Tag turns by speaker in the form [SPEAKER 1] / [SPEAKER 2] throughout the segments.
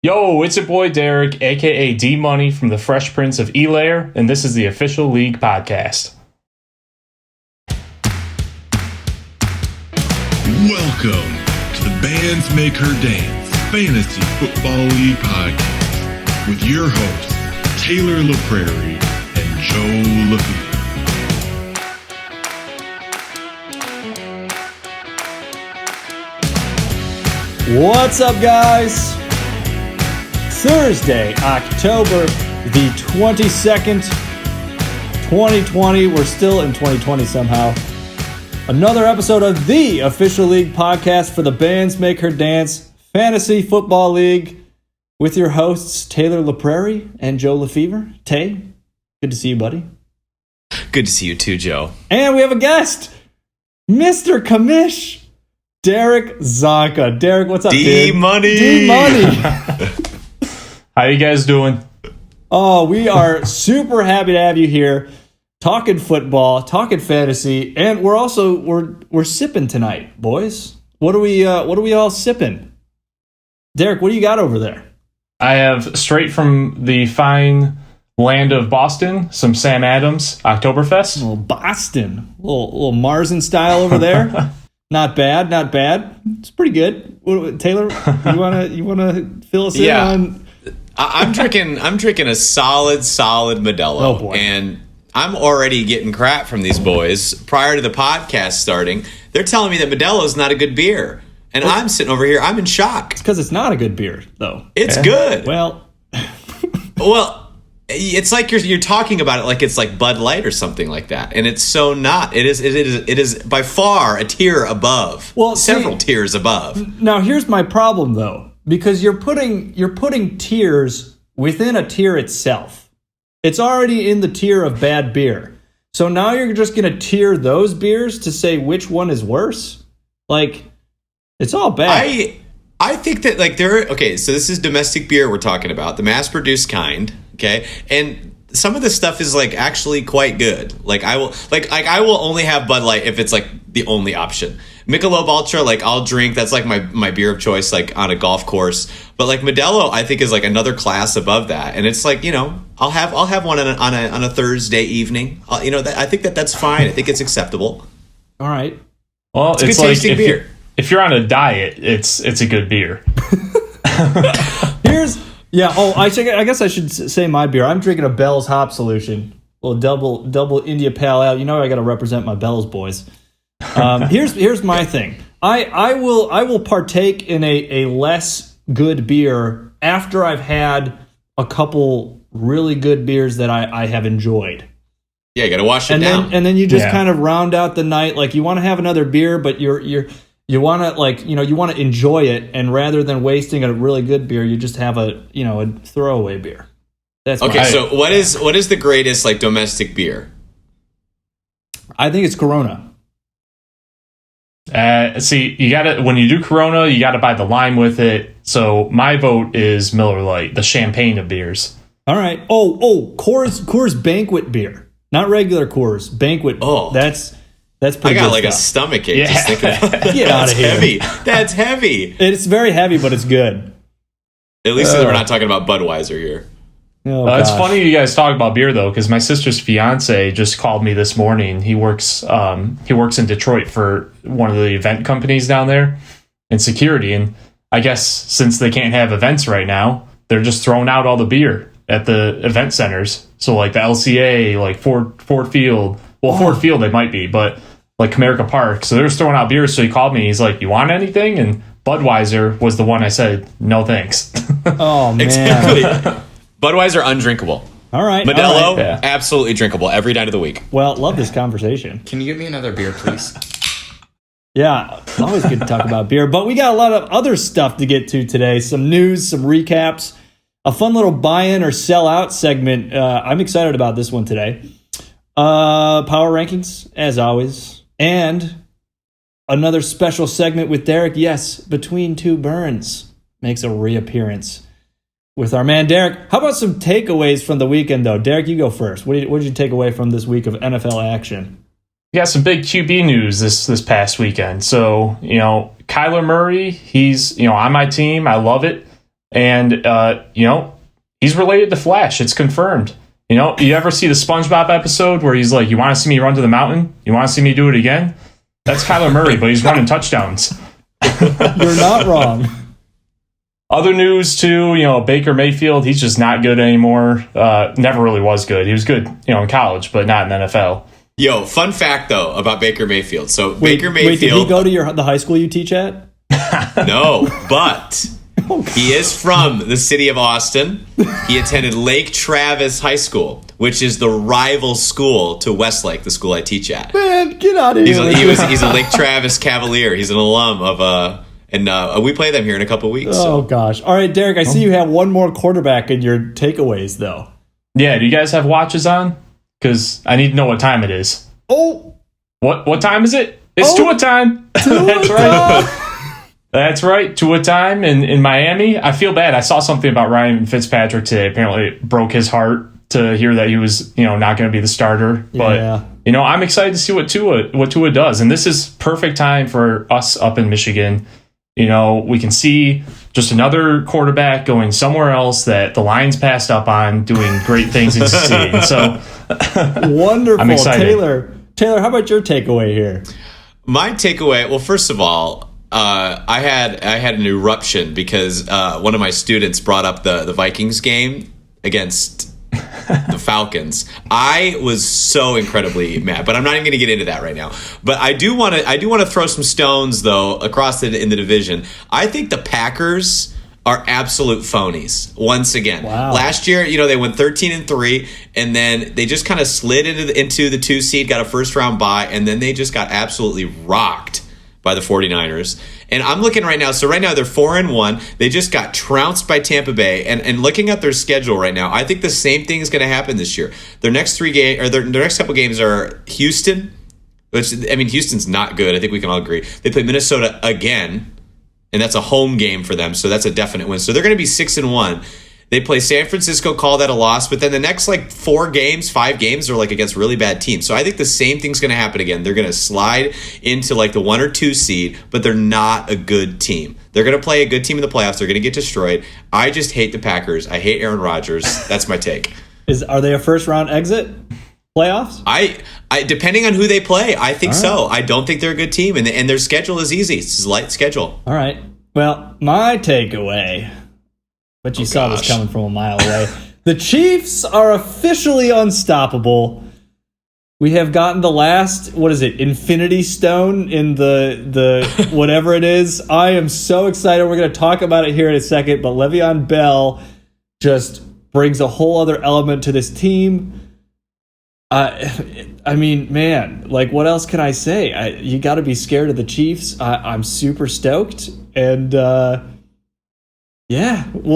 [SPEAKER 1] Yo, it's your boy Derek, aka D Money from the Fresh Prince of E-Layer, and this is the Official League Podcast.
[SPEAKER 2] Welcome to the Bands Make Her Dance Fantasy Football League Podcast with your hosts, Taylor LaPrairie and Joe LaFleur.
[SPEAKER 3] What's up, guys? Thursday, October the 22nd, 2020. We're still in 2020 somehow. Another episode of the Official League Podcast for the Bands Make Her Dance Fantasy Football League with your hosts, Taylor LaPrairie and Joe LaFever. Tay, good to see you, buddy.
[SPEAKER 4] Good to see you too, Joe.
[SPEAKER 3] And we have a guest, Mr. Commish, Derek Zonca. Derek, what's up, dude?
[SPEAKER 4] D-Money!
[SPEAKER 3] D-Money!
[SPEAKER 1] How you guys doing?
[SPEAKER 3] Oh, we are super happy to have you here, talking football, talking fantasy, and we're sipping tonight, boys. What are we all sipping? Derek, what do you got over there?
[SPEAKER 1] I have straight from the fine land of Boston, some Sam Adams Oktoberfest.
[SPEAKER 3] A little Boston, a little Marzen style over there. Not bad, not bad. It's pretty good. Taylor, you wanna fill us in on?
[SPEAKER 4] I'm drinking a solid Modelo.
[SPEAKER 3] Oh, boy.
[SPEAKER 4] And I'm already getting crap from these boys. Prior to the podcast starting, they're telling me that Modelo is not a good beer. And I'm sitting over here, I'm in shock.
[SPEAKER 3] Because it's not a good beer, though.
[SPEAKER 4] It's good.
[SPEAKER 3] Well,
[SPEAKER 4] it's like you're talking about it like it's like Bud Light or something like that. And it's so not. It is by far a tier above.
[SPEAKER 3] Well,
[SPEAKER 4] several tiers above.
[SPEAKER 3] Now here's my problem, though. Because you're putting tiers within a tier itself. It's already in the tier of bad beer. So now you're just going to tier those beers to say which one is worse? Like, it's all bad.
[SPEAKER 4] I think that okay, so this is domestic beer we're talking about, the mass-produced kind, okay? And some of this stuff is like actually quite good. I will only have Bud Light if it's like the only option. Michelob Ultra, I'll drink. That's like my beer of choice, like on a golf course. But like Modelo, I think is like another class above that. And it's like, I'll have one on a Thursday evening. I think that's fine. I think it's acceptable.
[SPEAKER 3] All right.
[SPEAKER 1] Well,
[SPEAKER 4] it's like tasting beer.
[SPEAKER 1] If you're on a diet, it's a good beer.
[SPEAKER 3] I guess I should say my beer. I'm drinking a Bell's Hop Solution, a little double India Pale Ale. I got to represent my Bell's boys. Here's my thing. I will partake in a less good beer after I've had a couple really good beers that I have enjoyed.
[SPEAKER 4] Yeah, you got to wash it down.
[SPEAKER 3] And then you just kind of round out the night. Like, you want to have another beer, but you want to you want to enjoy it, and rather than wasting a really good beer, you just have a throwaway beer. That's
[SPEAKER 4] okay. So what is the greatest domestic beer?
[SPEAKER 3] I think it's Corona.
[SPEAKER 1] See, you gotta, when you do Corona, you gotta buy the lime with it. So my vote is Miller Lite, the champagne of beers.
[SPEAKER 3] All right. Coors Banquet beer, not regular Coors Banquet.
[SPEAKER 4] Oh,
[SPEAKER 3] that's pretty.
[SPEAKER 4] I got
[SPEAKER 3] good
[SPEAKER 4] a stomach ache just thinking about that.
[SPEAKER 3] Get out of here.
[SPEAKER 4] Heavy. That's heavy.
[SPEAKER 3] It's very heavy, but it's good.
[SPEAKER 4] At least we're not talking about Budweiser here.
[SPEAKER 1] It's funny you guys talk about beer though, because my sister's fiance just called me this morning. He works in Detroit for one of the event companies down there in security, and I guess since they can't have events right now, they're just throwing out all the beer at the event centers. So like the LCA, like Ford Field. Well, Ford Field they might be, but like Comerica Park. So they're just throwing out beer. So he called me. He's like, "You want anything?" And Budweiser was the one I said, "No thanks."
[SPEAKER 3] Oh man.
[SPEAKER 4] Exactly. Budweiser, undrinkable.
[SPEAKER 3] All right.
[SPEAKER 4] Modelo, absolutely drinkable every night of the week.
[SPEAKER 3] Well, love this conversation.
[SPEAKER 5] Can you get me another beer, please?
[SPEAKER 3] Yeah, it's always good to talk about beer. But we got a lot of other stuff to get to today. Some news, some recaps, a fun little buy-in or sell-out segment. I'm excited about this one today. Power rankings, as always. And another special segment with Derek. Yes, Between Two Burns makes a reappearance with our man Derek. How about some takeaways from the weekend, though? Derek, you go first. What did you take away from this week of NFL action?
[SPEAKER 1] We got some big QB news this past weekend. So, Kyler Murray, he's, on my team. I love it. And, he's related to Flash. It's confirmed. You ever see the SpongeBob episode where he's like, you want to see me run to the mountain? You want to see me do it again? That's Kyler Murray, but he's running touchdowns.
[SPEAKER 3] You're not wrong.
[SPEAKER 1] Other news, too, Baker Mayfield, he's just not good anymore. Never really was good. He was good, in college, but not in the NFL.
[SPEAKER 4] Yo, fun fact, though, about Baker Mayfield. So Baker
[SPEAKER 3] Wait,
[SPEAKER 4] Mayfield...
[SPEAKER 3] did he go to the high school you teach at?
[SPEAKER 4] No, but he is from the city of Austin. He attended Lake Travis High School, which is the rival school to Westlake, the school I teach at.
[SPEAKER 3] Man, get out of here.
[SPEAKER 4] He's a Lake Travis Cavalier. He's an alum of... And we play them here in a couple of weeks.
[SPEAKER 3] Oh, gosh. All right, Derek, I see you have one more quarterback in your takeaways, though.
[SPEAKER 1] Yeah, do you guys have watches on? Because I need to know what time it is.
[SPEAKER 3] Oh.
[SPEAKER 1] What time is it? It's Tua time. That's right. That's right. Tua time in Miami. I feel bad. I saw something about Ryan Fitzpatrick today. Apparently it broke his heart to hear that he was, not going to be the starter. But, I'm excited to see what Tua does. And this is perfect time for us up in Michigan. We can see just another quarterback going somewhere else that the Lions passed up on, doing great things and succeeding. So
[SPEAKER 3] wonderful.
[SPEAKER 1] I'm excited.
[SPEAKER 3] Taylor, how about your takeaway here?
[SPEAKER 4] My takeaway, well, first of all, I had an eruption because one of my students brought up the Vikings game against the Falcons. I was so incredibly mad, but I'm not even going to get into that right now. But I do want to throw some stones though across in the division. I think the Packers are absolute phonies once again.
[SPEAKER 3] Wow.
[SPEAKER 4] Last year, they went 13-3, and then they just kind of slid into the 2 seed, got a first round bye, and then they just got absolutely rocked by the 49ers. And I'm looking right now. So right now they're 4-1. They just got trounced by Tampa Bay. And looking at their schedule right now, I think the same thing is going to happen this year. Their next their next couple games are Houston, which Houston's not good. I think we can all agree. They play Minnesota again, and that's a home game for them. So that's a definite win. So they're going to be 6-1. They play San Francisco, call that a loss, but then the next 5 games are against really bad teams. So I think the same thing's going to happen again. They're going to slide into the 1 or 2 seed, but they're not a good team. They're going to play a good team in the playoffs. They're going to get destroyed. I just hate the Packers. I hate Aaron Rodgers. That's my take.
[SPEAKER 3] Are they a first round exit? Playoffs?
[SPEAKER 4] I depending on who they play, I think so. I don't think they're a good team, and their schedule is easy. It's a light schedule.
[SPEAKER 3] All right. Well, my takeaway, but you saw this coming from a mile away. The Chiefs are officially unstoppable. We have gotten the last, Infinity Stone in the whatever it is. I am so excited. We're going to talk about it here in a second, but Le'Veon Bell just brings a whole other element to this team. Man, what else can I say? You got to be scared of the Chiefs. I'm super stoked, and we'll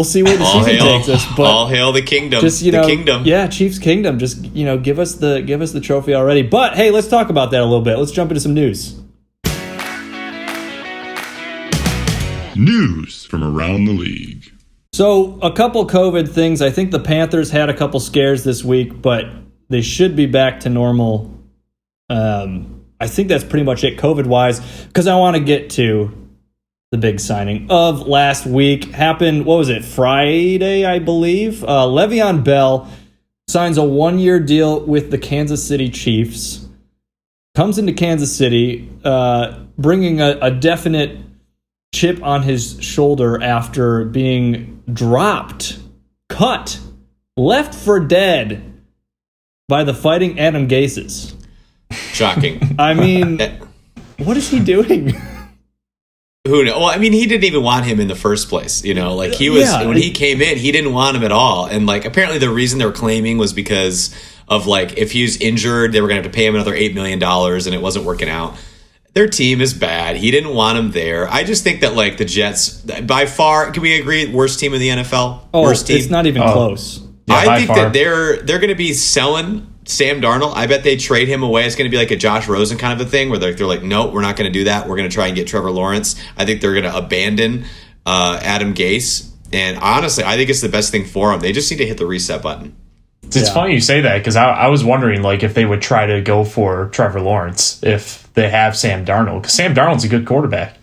[SPEAKER 3] see where the season takes us. But
[SPEAKER 4] all hail the kingdom.
[SPEAKER 3] Just
[SPEAKER 4] the kingdom.
[SPEAKER 3] Yeah, Chiefs Kingdom. Just give us the trophy already. But hey, let's talk about that a little bit. Let's jump into some news.
[SPEAKER 2] News from around the league.
[SPEAKER 3] So a couple COVID things. I think the Panthers had a couple scares this week, but they should be back to normal. I think that's pretty much it COVID-wise, because I want to get to the big signing of last week. Happened, Friday, I believe? Le'Veon Bell signs a 1-year deal with the Kansas City Chiefs. Comes into Kansas City, bringing a definite chip on his shoulder after being cut, left for dead by the Fighting Adam Gases.
[SPEAKER 4] Shocking.
[SPEAKER 3] What is he doing?
[SPEAKER 4] Who knows? Well, he didn't even want him in the first place. He was when he came in, he didn't want him at all. And apparently the reason they were claiming was because of if he was injured, they were going to have to pay him another $8 million, and it wasn't working out. Their team is bad. He didn't want him there. I just think that the Jets, by far, can we agree, worst team in the NFL? Worst team.
[SPEAKER 3] It's not even close.
[SPEAKER 4] Yeah, I think that they're going to be selling Sam Darnold. I bet they trade him away. It's going to be like a Josh Rosen kind of a thing where they're no, we're not going to do that. We're going to try and get Trevor Lawrence. I think they're going to abandon Adam Gase. And honestly, I think it's the best thing for them. They just need to hit the reset button.
[SPEAKER 1] It's funny you say that, because I was wondering if they would try to go for Trevor Lawrence if they have Sam Darnold, because Sam Darnold's a good quarterback.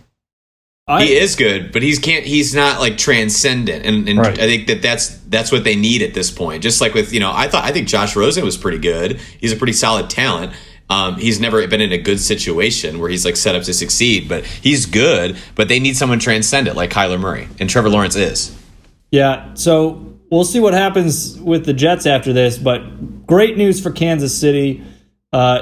[SPEAKER 4] He is good, but he's not like transcendent, and
[SPEAKER 1] right.
[SPEAKER 4] I think that's what they need at this point. Just like with I think Josh Rosen was pretty good. He's a pretty solid talent. He's never been in a good situation where he's like set up to succeed, but he's good. But they need someone transcendent like Kyler Murray, and Trevor Lawrence is.
[SPEAKER 3] Yeah, so we'll see what happens with the Jets after this. But great news for Kansas City.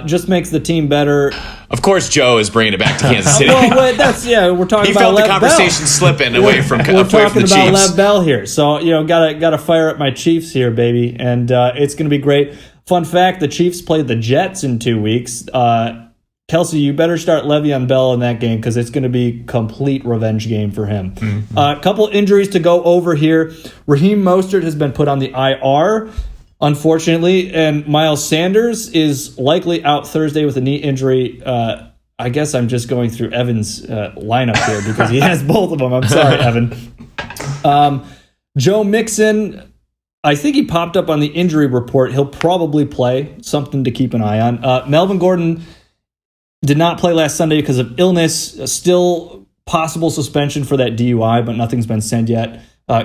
[SPEAKER 3] Just makes the team better.
[SPEAKER 4] Of course, Joe is bringing it back to Kansas City.
[SPEAKER 3] Well, we're talking
[SPEAKER 4] he
[SPEAKER 3] about
[SPEAKER 4] felt
[SPEAKER 3] Lev
[SPEAKER 4] the conversation
[SPEAKER 3] Bell.
[SPEAKER 4] slipping away from
[SPEAKER 3] We're
[SPEAKER 4] the
[SPEAKER 3] talking
[SPEAKER 4] Chiefs.
[SPEAKER 3] about Lev Bell here, so gotta fire up my Chiefs here, baby, and it's gonna be great. Fun fact: the Chiefs played the Jets in 2 weeks. Kelsey, you better start Le'Veon Bell in that game because it's going to be complete revenge game for him.
[SPEAKER 1] Mm-hmm.
[SPEAKER 3] A couple injuries to go over here. Raheem Mostert has been put on the IR, unfortunately, and Miles Sanders is likely out Thursday with a knee injury. I guess I'm just going through Evan's lineup here because he has both of them. I'm sorry, Evan. Joe Mixon, I think he popped up on the injury report. He'll probably play, something to keep an eye on. Melvin Gordon did not play last Sunday because of illness. Still possible suspension for that DUI, but nothing's been sent yet.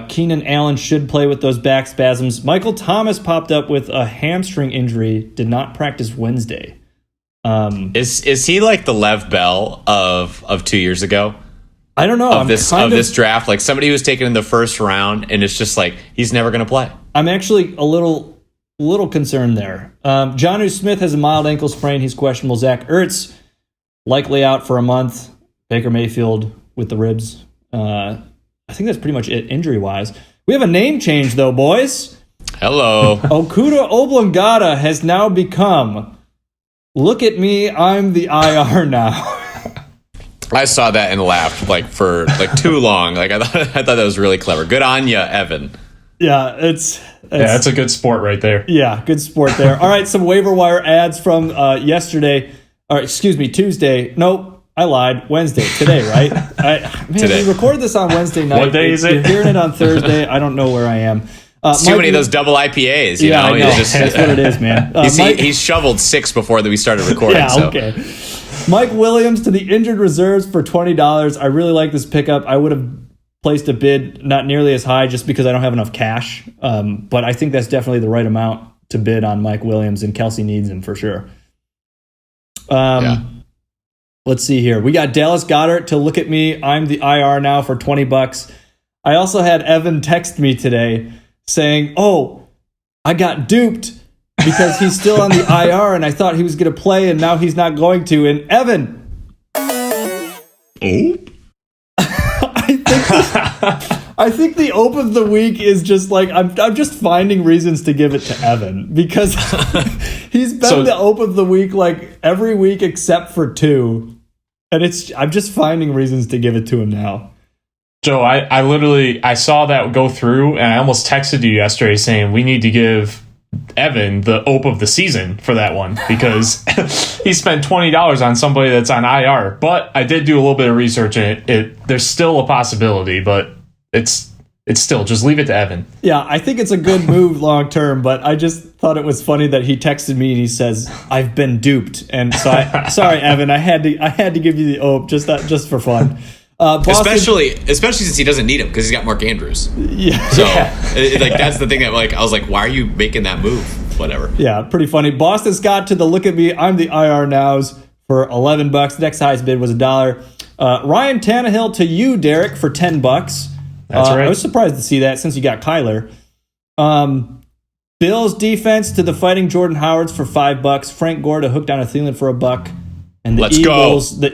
[SPEAKER 3] Keenan Allen should play with those back spasms. Michael Thomas popped up with a hamstring injury, did not practice Wednesday.
[SPEAKER 4] Is he like the Lev Bell of 2 years ago?
[SPEAKER 3] I don't know.
[SPEAKER 4] Of this draft, like somebody who was taken in the first round, and it's just like he's never going to play.
[SPEAKER 3] I'm actually a little concerned there. Jonnu Smith has a mild ankle sprain. He's questionable. Zach Ertz likely out for a month. Baker Mayfield with the ribs. I think that's pretty much it injury-wise. We have a name change, though, boys.
[SPEAKER 4] Hello.
[SPEAKER 3] Okuda Oblongata has now become, look at me, I'm the IR now.
[SPEAKER 4] I saw that and laughed for too long. I thought that was really clever. Good on you, Evan.
[SPEAKER 3] Yeah, it's
[SPEAKER 1] that's a good sport right there.
[SPEAKER 3] Yeah, good sport there. All right, some waiver wire ads from Tuesday. Nope. I lied. Wednesday. Today, right?
[SPEAKER 4] Today.
[SPEAKER 3] We recorded this on Wednesday night.
[SPEAKER 1] What day is it?
[SPEAKER 3] You're hearing it on Thursday. I don't know where I am.
[SPEAKER 4] Too many of those double IPAs. You know?
[SPEAKER 3] I know. That's what it is, man.
[SPEAKER 4] He's shoveled 6 before that we started recording.
[SPEAKER 3] Yeah, okay. Mike Williams to the injured reserves for $20. I really like this pickup. I would have placed a bid not nearly as high just because I don't have enough cash. But I think that's definitely the right amount to bid on Mike Williams, and Kelsey needs him for sure. Let's see here. We got Dallas Goddard to look at me. I'm the IR now for $20. I also had Evan text me today saying, "Oh, I got duped because he's still on the IR and I thought he was going to play and now he's not going to." And Evan, I think the ope of the week is just like I'm just finding reasons to give it to Evan because he's been the ope of the week like every week except for 2, and I'm just finding reasons to give it to him now.
[SPEAKER 1] Joe, I saw that go through, and I almost texted you yesterday saying we need to give Evan the ope of the season for that one because he spent $20 on somebody that's on IR. But I did do a little bit of research, and there's still a possibility, but it's still just leave it to Evan.
[SPEAKER 3] Yeah, I think it's a good move long term, but I just thought it was funny that he texted me and he says, "I've been duped," and so sorry, Evan, I had to give you the ope just for fun.
[SPEAKER 4] Especially since he doesn't need him because he's got Mark Andrews.
[SPEAKER 3] Yeah.
[SPEAKER 4] So that's the thing that I was like, why are you making that move? Whatever.
[SPEAKER 3] Yeah, pretty funny. Boston Scott to the look at me, I'm the IR nows for $11. Next highest bid was $1. Ryan Tannehill to you, Derek, for $10.
[SPEAKER 1] That's right.
[SPEAKER 3] I was surprised to see that since you got Kyler. Bills defense to the Fighting Jordan Howards for $5. Frank Gore to hook down a Thielen for $1. And the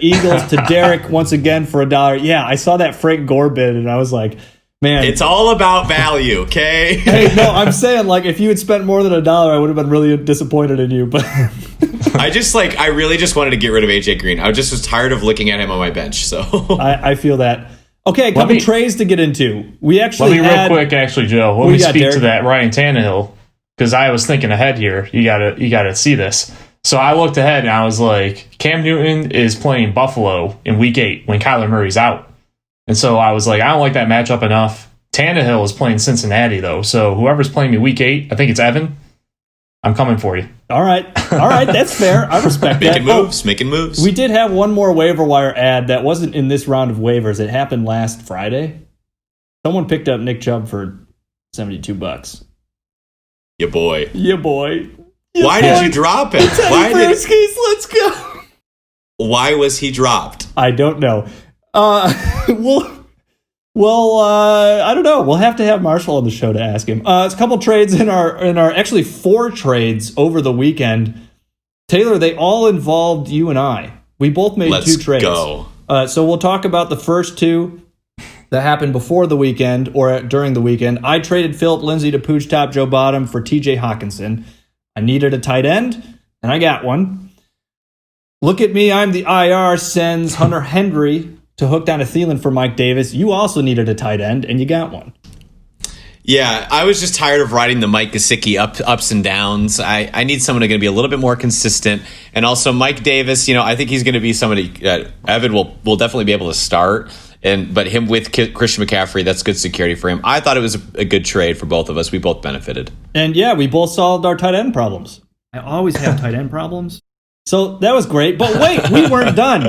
[SPEAKER 3] Eagles to Derek once again for $1. Yeah, I saw that Frank Gore bid and I was like, man,
[SPEAKER 4] it's all about value, okay?
[SPEAKER 3] Hey, no, I'm saying like if you had spent more than $1, I would have been really disappointed in you. But
[SPEAKER 4] I really just wanted to get rid of AJ Green. I was tired of looking at him on my bench. So
[SPEAKER 3] I feel that. Okay, a couple trades to get into. We actually
[SPEAKER 1] real quick, actually, Joe. Let me speak to that Ryan Tannehill because I was thinking ahead here. You gotta see this. So I looked ahead and I was like, Cam Newton is playing Buffalo in Week 8 when Kyler Murray's out. And so I was like, I don't like that matchup enough. Tannehill is playing Cincinnati, though. So whoever's playing me Week 8, I think it's Evan. I'm coming for you.
[SPEAKER 3] All right, that's fair. I respect that.
[SPEAKER 4] Making moves.
[SPEAKER 3] We did have one more waiver wire ad that wasn't in this round of waivers. It happened last Friday. Someone picked up Nick Chubb for $72.
[SPEAKER 4] Your boy.
[SPEAKER 3] Why
[SPEAKER 4] did you drop it?
[SPEAKER 3] Let's go.
[SPEAKER 4] Why was he dropped?
[SPEAKER 3] I don't know. I don't know. We'll have to have Marshall on the show to ask him. It's a couple trades in our actually 4 trades over the weekend. Taylor, they all involved you and I. We both made 2 trades.
[SPEAKER 4] Go.
[SPEAKER 3] So we'll talk about the first 2 that happened before the weekend or during the weekend. I traded Philip Lindsay to Pooch Top Joe Bottom for TJ Hawkinson. I needed a tight end, and I got one. Look at me, I'm the IR, sends Hunter Henry to hook down a Thielen for Mike Davis. You also needed a tight end, and you got one.
[SPEAKER 4] Yeah, I was just tired of riding the Mike Gesicki ups and downs. I need someone who's going to be a little bit more consistent. And also Mike Davis, I think he's going to be somebody Evan will definitely be able to start. But him with Christian McCaffrey, that's good security for him. I thought it was a good trade for both of us. We both benefited.
[SPEAKER 3] And yeah, we both solved our tight end problems. I always have tight end problems. So that was great. But wait, we weren't done.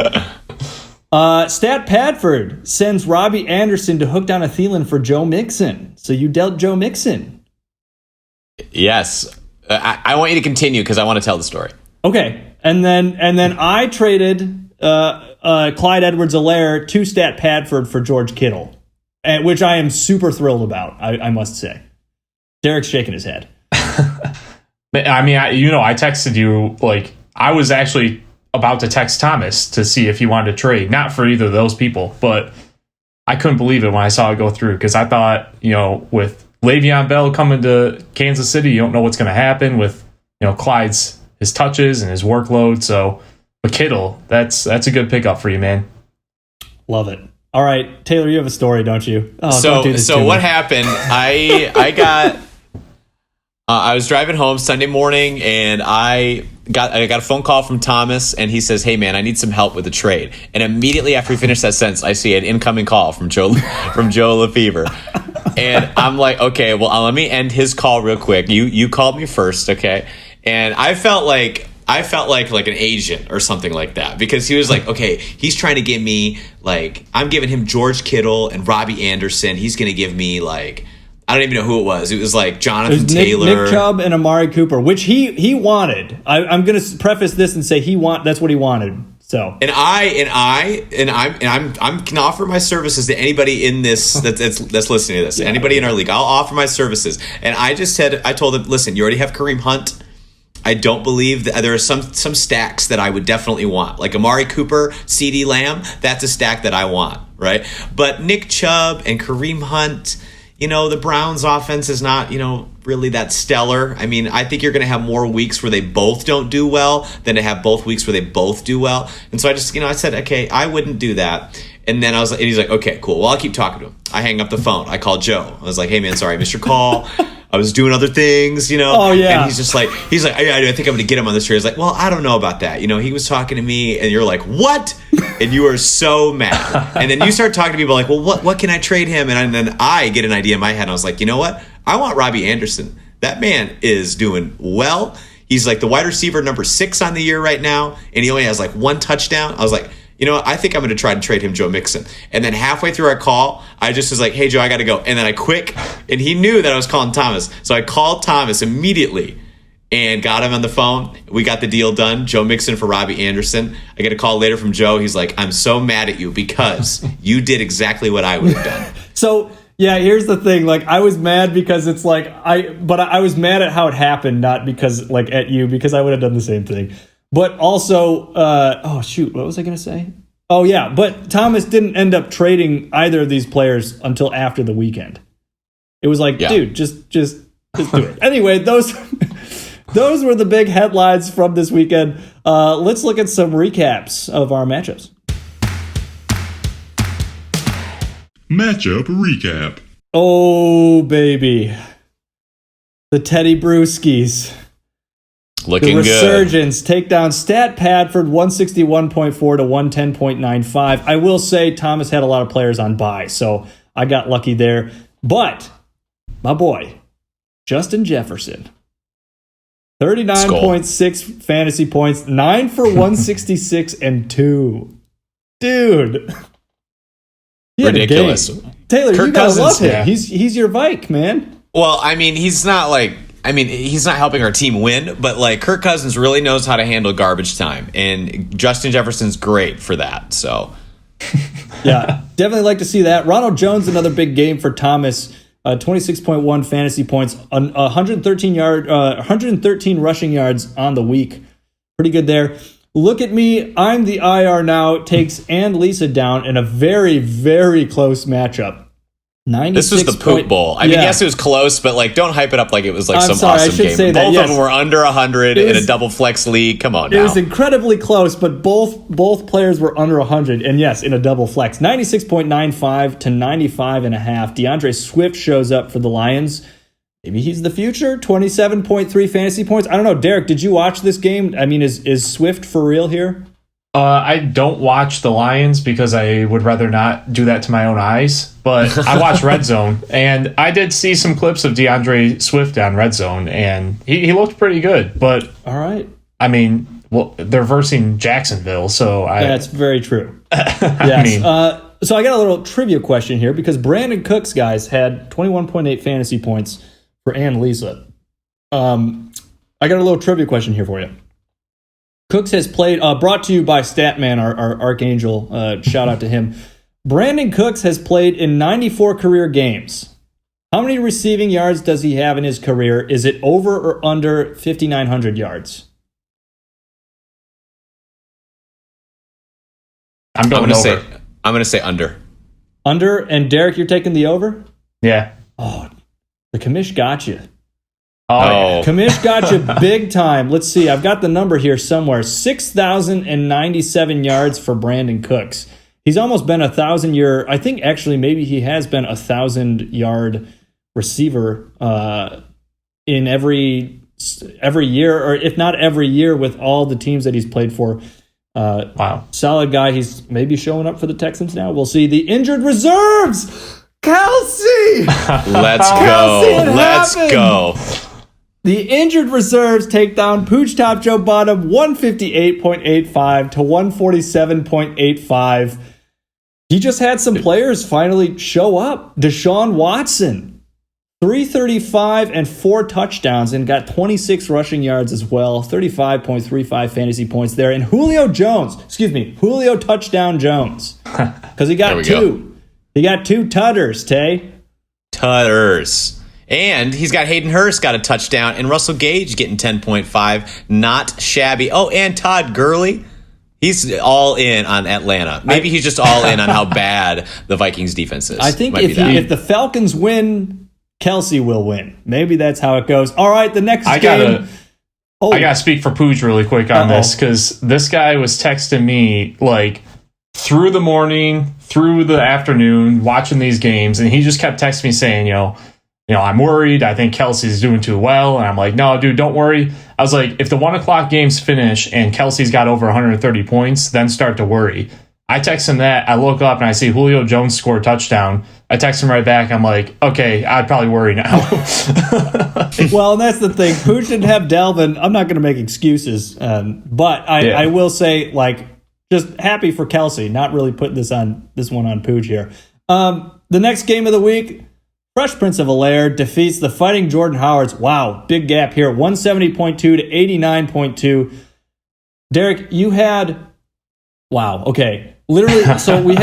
[SPEAKER 3] Stat Padford sends Robbie Anderson to hook down a Thielen for Joe Mixon. So you dealt Joe Mixon.
[SPEAKER 4] Yes. I want you to continue because I want to tell the story.
[SPEAKER 3] Okay. And then I traded Clyde Edwards-Helaire to Stat Padford for George Kittle, which I am super thrilled about, I must say. Derek's shaking his head.
[SPEAKER 1] I mean, I texted you, I was actually about to text Thomas to see if he wanted to trade, not for either of those people, but I couldn't believe it when I saw it go through because I thought, with Le'Veon Bell coming to Kansas City, you don't know what's going to happen with, Clyde's his touches and his workload. So, but Kittle, that's a good pickup for you, man.
[SPEAKER 3] Love it. All right, Taylor, you have a story, don't you?
[SPEAKER 4] So what happened? I was driving home Sunday morning, and I got a phone call from Thomas, and he says, "Hey, man, I need some help with a trade." And immediately after he finished that sentence, I see an incoming call from Joe Lefevre, and I'm like, "Okay, well, let me end his call real quick. You called me first, okay?" And I felt like an agent or something like that because he was like, okay, he's trying to give me I'm giving him George Kittle and Robbie Anderson. He's going to give me I don't even know who it was. It was Jonathan Taylor,
[SPEAKER 3] Nick Chubb, and Amari Cooper, which he wanted. I'm going to preface this and say that's what he wanted. So
[SPEAKER 4] I can offer my services to anybody in this that's listening to this. Yeah. Anybody in our league, I'll offer my services. And I told him, listen, you already have Kareem Hunt. I don't believe that there are some stacks that I would definitely want, like Amari Cooper, CeeDee Lamb. That's a stack that I want, right? But Nick Chubb and Kareem Hunt, the Browns' offense is not, really that stellar. I mean, I think you're going to have more weeks where they both don't do well than to have both weeks where they both do well. And so I just, I said, okay, I wouldn't do that. And then and he's like, okay, cool. Well, I'll keep talking to him. I hang up the phone. I call Joe. I was like, hey man, sorry, I missed your call. I was doing other things,
[SPEAKER 3] Oh, yeah.
[SPEAKER 4] And he's like, I think I'm going to get him on this trade. I was like, well, I don't know about that. He was talking to me, and you're like, what? And you are so mad. And then you start talking to people like, well, what can I trade him? And then I get an idea in my head. And I was like, you know what? I want Robbie Anderson. That man is doing well. He's the wide receiver number 6 on the year right now, and he only has 1 touchdown. I was like, you know what? I think I'm going to try to trade him Joe Mixon. And then halfway through our call, I just was like, hey, Joe, I got to go. And then and he knew that I was calling Thomas. So I called Thomas immediately and got him on the phone. We got the deal done. Joe Mixon for Robbie Anderson. I get a call later from Joe. He's like, I'm so mad at you because you did exactly what I would have done.
[SPEAKER 3] So, yeah, here's the thing. I was mad because it's I was mad at how it happened, not because at you, because I would have done the same thing. But also, what was I going to say? Oh, yeah, but Thomas didn't end up trading either of these players until after the weekend. It was dude, just do it. Anyway, those were the big headlines from this weekend. Let's look at some recaps of our matchups.
[SPEAKER 2] Matchup recap.
[SPEAKER 3] Oh, baby. The Teddy Brewskis.
[SPEAKER 4] Looking good.
[SPEAKER 3] The Resurgence take down Stat Padford 161.4 to 110.95. I will say Thomas had a lot of players on bye, so I got lucky there. But my boy, Justin Jefferson, 39.6 fantasy points, 9 for 166 and 2. Dude.
[SPEAKER 4] Ridiculous.
[SPEAKER 3] Taylor,
[SPEAKER 4] Kirk
[SPEAKER 3] you gotta
[SPEAKER 4] Cousins,
[SPEAKER 3] love him.
[SPEAKER 1] yeah.
[SPEAKER 3] He's your Vike, man.
[SPEAKER 4] Well, I mean, he's not helping our team win, but like Kirk Cousins really knows how to handle garbage time, and Justin Jefferson's great for that. So,
[SPEAKER 3] Yeah, definitely like to see that. Ronald Jones, another big game for Thomas. 26.1 fantasy points, 113 rushing yards on the week. Pretty good there. Look at me. I'm the IR now. Takes and Lisa down in a very, very close matchup.
[SPEAKER 4] this was the poop bowl. I mean, yes, it was close, but like, don't hype it up like it was like
[SPEAKER 3] I'm
[SPEAKER 4] some
[SPEAKER 3] sorry, I
[SPEAKER 4] awesome
[SPEAKER 3] should
[SPEAKER 4] game.
[SPEAKER 3] say that,
[SPEAKER 4] Both
[SPEAKER 3] yes.
[SPEAKER 4] of them were under 100 in a double flex league. Come on now.
[SPEAKER 3] It was incredibly close, but both players were under 100, and yes, in a double flex. 96.95 to 95.5. DeAndre Swift shows up for the Lions. Maybe he's the future. 27.3 fantasy points. I don't know. Derek, did you watch this game? I mean, is Swift for real here?
[SPEAKER 1] I don't watch the Lions because I would rather not do that to my own eyes. But I watch Red Zone, and I did see some clips of DeAndre Swift on Red Zone, and he looked pretty good. But
[SPEAKER 3] All right.
[SPEAKER 1] I mean, well, they're versing Jacksonville, so
[SPEAKER 3] That's very true. Yes.
[SPEAKER 1] I mean,
[SPEAKER 3] So I got a little trivia question here because Brandon Cooks, guys, had 21.8 fantasy points for Ann Lisa. I got a little trivia question here for you. Cooks has played, brought to you by Statman, our Archangel. Shout out to him. Brandon Cooks has played in 94 career games. How many receiving yards does he have in his career? Is it over or under 5,900 yards?
[SPEAKER 1] I'm going over.
[SPEAKER 4] I'm gonna say under.
[SPEAKER 3] Under, and Derek, you're taking the over?
[SPEAKER 1] Yeah.
[SPEAKER 3] Oh, the commish got you.
[SPEAKER 1] Oh, yeah.
[SPEAKER 3] Kamish got you big time. Let's see. I've got the number here somewhere. 6,097 yards for Brandon Cooks. He's almost been 1,000-year. I think actually maybe he has been 1,000-yard receiver in every year, or if not every year, with all the teams that he's played for.
[SPEAKER 1] Wow.
[SPEAKER 3] Solid guy. He's maybe showing up for the Texans now. We'll see. The injured reserves. Kelsey!
[SPEAKER 4] Let's
[SPEAKER 3] Kelsey,
[SPEAKER 4] go.
[SPEAKER 3] it
[SPEAKER 4] Let's
[SPEAKER 3] happened.
[SPEAKER 4] go.
[SPEAKER 3] The injured reserves take down Pooch Top Joe Bottom 158.85 to 147.85. He just had some players finally show up. Deshaun Watson, 335 and 4 touchdowns, and got 26 rushing yards as well. 35.35 fantasy points there. And Julio Touchdown Jones, because he got two. He got 2 tutters, Tay.
[SPEAKER 4] Tutters. And he's got Hayden Hurst got a touchdown, and Russell Gage getting 10.5. Not shabby. Oh, and Todd Gurley. He's all in on Atlanta. Maybe he's just all in on how bad the Vikings defense is.
[SPEAKER 3] I think
[SPEAKER 4] Might be that.
[SPEAKER 3] if the Falcons win, Kelsey will win. Maybe that's how it goes. All right, the next game.
[SPEAKER 1] I gotta speak for Pooch really quick on this, because this guy was texting me like through the morning, through the afternoon, watching these games, and he just kept texting me saying, you know, I'm worried. I think Kelsey's doing too well. And I'm like, no, dude, don't worry. I was like, if the 1 o'clock games finish and Kelsey's got over 130 points, then start to worry. I text him that. I look up and I see Julio Jones score a touchdown. I text him right back. I'm like, okay, I'd probably worry now.
[SPEAKER 3] Well, and that's the thing. Pooch didn't have Dalvin. I'm not going to make excuses. But I will say, like, just happy for Kelsey. Not really putting this one on Pooch here. The next game of the week, Fresh Prince of Bel-Air defeats the Fighting Jordan Howards. Wow, big gap here. 170.2 to 89.2. Derek, you had... Wow, okay. Literally, so we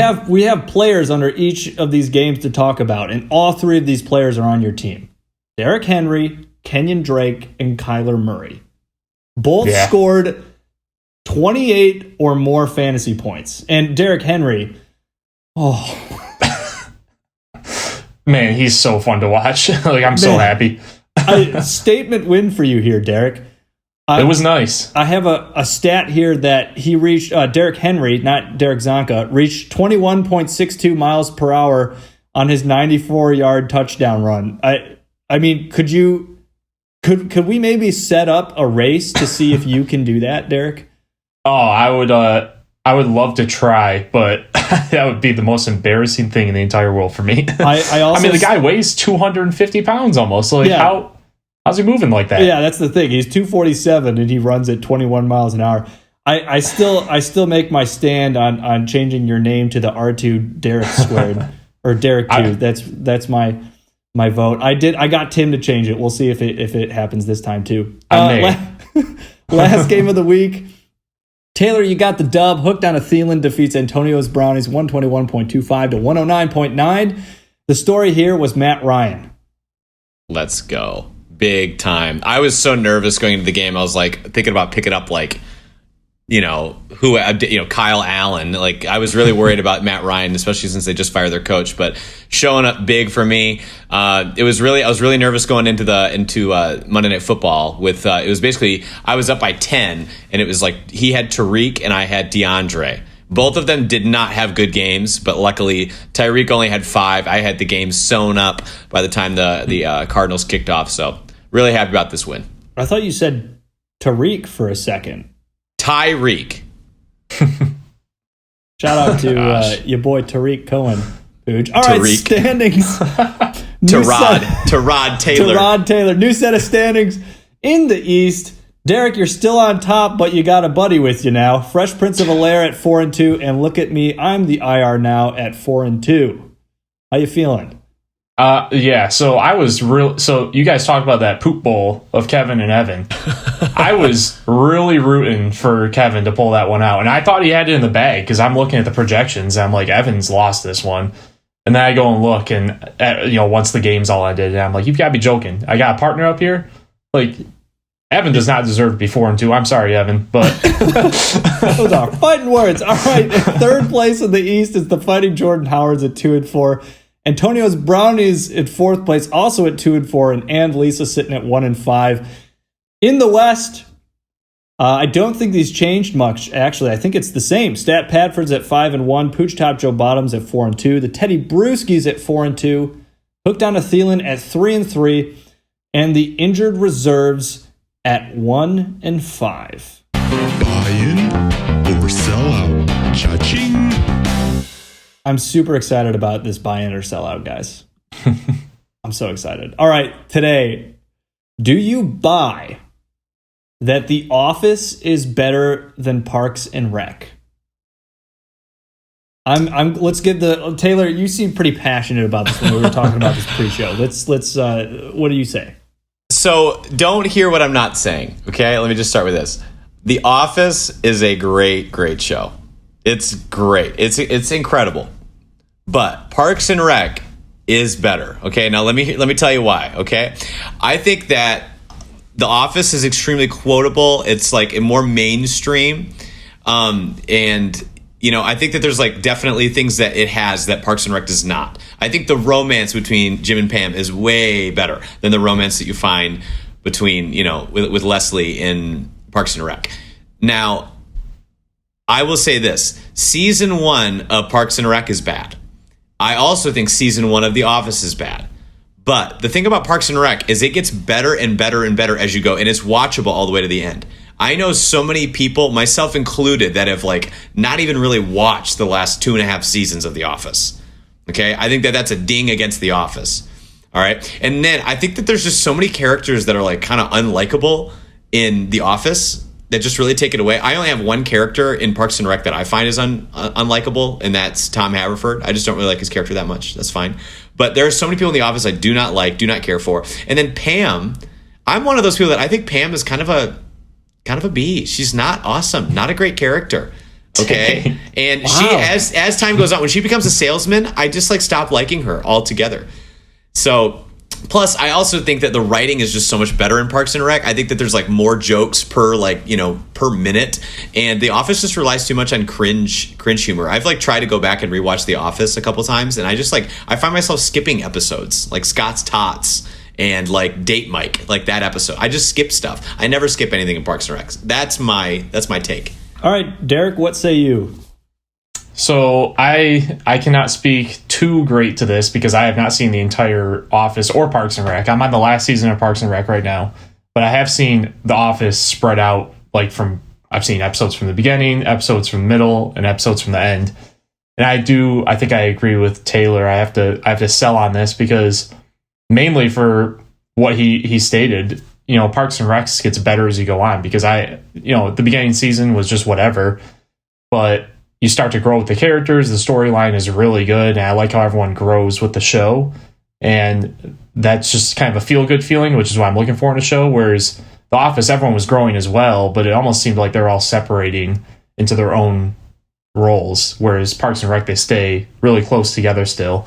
[SPEAKER 3] have players under each of these games to talk about, and all 3 of these players are on your team. Derrick Henry, Kenyon Drake, and Kyler Murray. Both scored 28 or more fantasy points. And Derrick Henry,
[SPEAKER 1] Man, he's so fun to watch. Like, I'm so happy.
[SPEAKER 3] A statement win for you here, Derek.
[SPEAKER 1] It was nice.
[SPEAKER 3] I have a stat here that he reached, Derrick Henry, not Derek Zonca, reached 21.62 miles per hour on his 94-yard touchdown run. I mean, could we maybe set up a race to see if you can do that, Derek?
[SPEAKER 1] Oh, I would love to try, but that would be the most embarrassing thing in the entire world for me.
[SPEAKER 3] I also,
[SPEAKER 1] I mean, the guy weighs 250 pounds almost. Like, how How's he moving like that?
[SPEAKER 3] Yeah, that's the thing. He's 247 and he runs at 21 miles an hour. I still make my stand on changing your name to the R2 Derek squared or Derek 2. That's my vote. I got Tim to change it. We'll see if it happens this time too. Last game of the week. Taylor, you got the dub. Hooked on a Thielen defeats Antonio's Brownies 121.25 to 109.9. The story here was Matt Ryan.
[SPEAKER 4] Let's go. Big time. I was so nervous going into the game. I was like thinking about picking up Kyle Allen. Like I was really worried about Matt Ryan, especially since they just fired their coach. But showing up big for me. I was really nervous going into Monday Night Football. With it was basically I was up by 10, and it was like he had Tariq and I had DeAndre. Both of them did not have good games, but luckily Tyreek only had 5. I had the game sewn up by the time the Cardinals kicked off. So really happy about this win.
[SPEAKER 3] I thought you said Tariq for a second.
[SPEAKER 4] Tyreek.
[SPEAKER 3] Shout out to your boy Tariq Cohen. Pooch. All right, standings.
[SPEAKER 4] Tyrod Taylor.
[SPEAKER 3] Tyrod Taylor. New set of standings in the East. Derek, you're still on top, but you got a buddy with you now. Fresh Prince of Bel-Air at 4-2, and look at me, I'm the IR now at 4-2. How you feeling?
[SPEAKER 1] Yeah, so I was so you guys talked about that poop bowl of Kevin and Evan. I was really rooting for Kevin to pull that one out, and I thought he had it in the bag because I'm looking at the projections. And I'm like, Evan's lost this one, and then I go and look, and once the game's all ended, and I'm like, you've got to be joking. I got a partner up here, like. Evan does not deserve to be 4-2. I'm sorry, Evan, but
[SPEAKER 3] those are fighting words. All right, third place in the East is the Fighting Jordan Howards at 2-4. Antonio's Brownies at fourth place, also at 2-4, and Lisa sitting at 1-5. In the West, I don't think these changed much. Actually, I think it's the same. Stat Padford's at 5-1. Pooch Top Joe Bottoms at 4-2. The Teddy Brewskis at 4-2. Hooked on a Thielen at 3-3, and the Injured Reserves at 1-5.
[SPEAKER 2] Buy in or sell out. Cha-ching.
[SPEAKER 3] I'm super excited about this buy in or sell out, guys. I'm so excited. All right, today, do you buy that The Office is better than Parks and Rec? Let's get the Taylor. You seem pretty passionate about this when we were talking about this pre-show. Let's. What do you say?
[SPEAKER 4] So don't hear what I'm not saying, okay? Let me just start with this. The Office is a great, great show. It's great. It's incredible. But Parks and Rec is better, okay? Now let me tell you why, okay? I think that The Office is extremely quotable. It's like more mainstream, and I think that there's like definitely things that it has that Parks and Rec does not. I think the romance between Jim and Pam is way better than the romance that you find between, with Leslie in Parks and Rec. Now, I will say this. Season 1 of Parks and Rec is bad. I also think season 1 of The Office is bad. But the thing about Parks and Rec is it gets better and better and better as you go, and it's watchable all the way to the end. I know so many people, myself included, that have like not even really watched the last 2.5 seasons of The Office. Okay, I think that that's a ding against The Office. All right, and then I think that there's just so many characters that are like kind of unlikable in The Office that just really take it away. I only have one character in Parks and Rec that I find is unlikable, and that's Tom Haverford. I just don't really like his character that much. That's fine. But there are so many people in The Office I do not like, do not care for. And then Pam, I'm one of those people that I think Pam is kind of a B. She's not awesome, not a great character. Okay. And wow. She, as time goes on, when she becomes a salesman, I just like stop liking her altogether. So, plus I also think that the writing is just so much better in Parks and Rec. I think that there's like more jokes per minute, and The Office just relies too much on cringe humor. I've like tried to go back and rewatch The Office a couple times, and I find myself skipping episodes like Scott's Tots and like Date Mike, like that episode. I just skip stuff. I never skip anything in Parks and Rec. That's my take. All
[SPEAKER 3] right, Derek, what say you?
[SPEAKER 1] So I cannot speak too great to this because I have not seen the entire Office or Parks and Rec. I'm on the last season of Parks and Rec right now, but I have seen The Office spread out I've seen episodes from the beginning, episodes from the middle, and episodes from the end. And I think I agree with Taylor. I have to sell on this because mainly for what he stated. Parks and Recs gets better as you go on, because the beginning season was just whatever, but you start to grow with the characters. The storyline is really good, and I like how everyone grows with the show, and that's just kind of a feel good feeling, which is what I'm looking for in a show. Whereas The Office, everyone was growing as well, but it almost seemed like they're all separating into their own roles. Whereas Parks and Rec, they stay really close together still.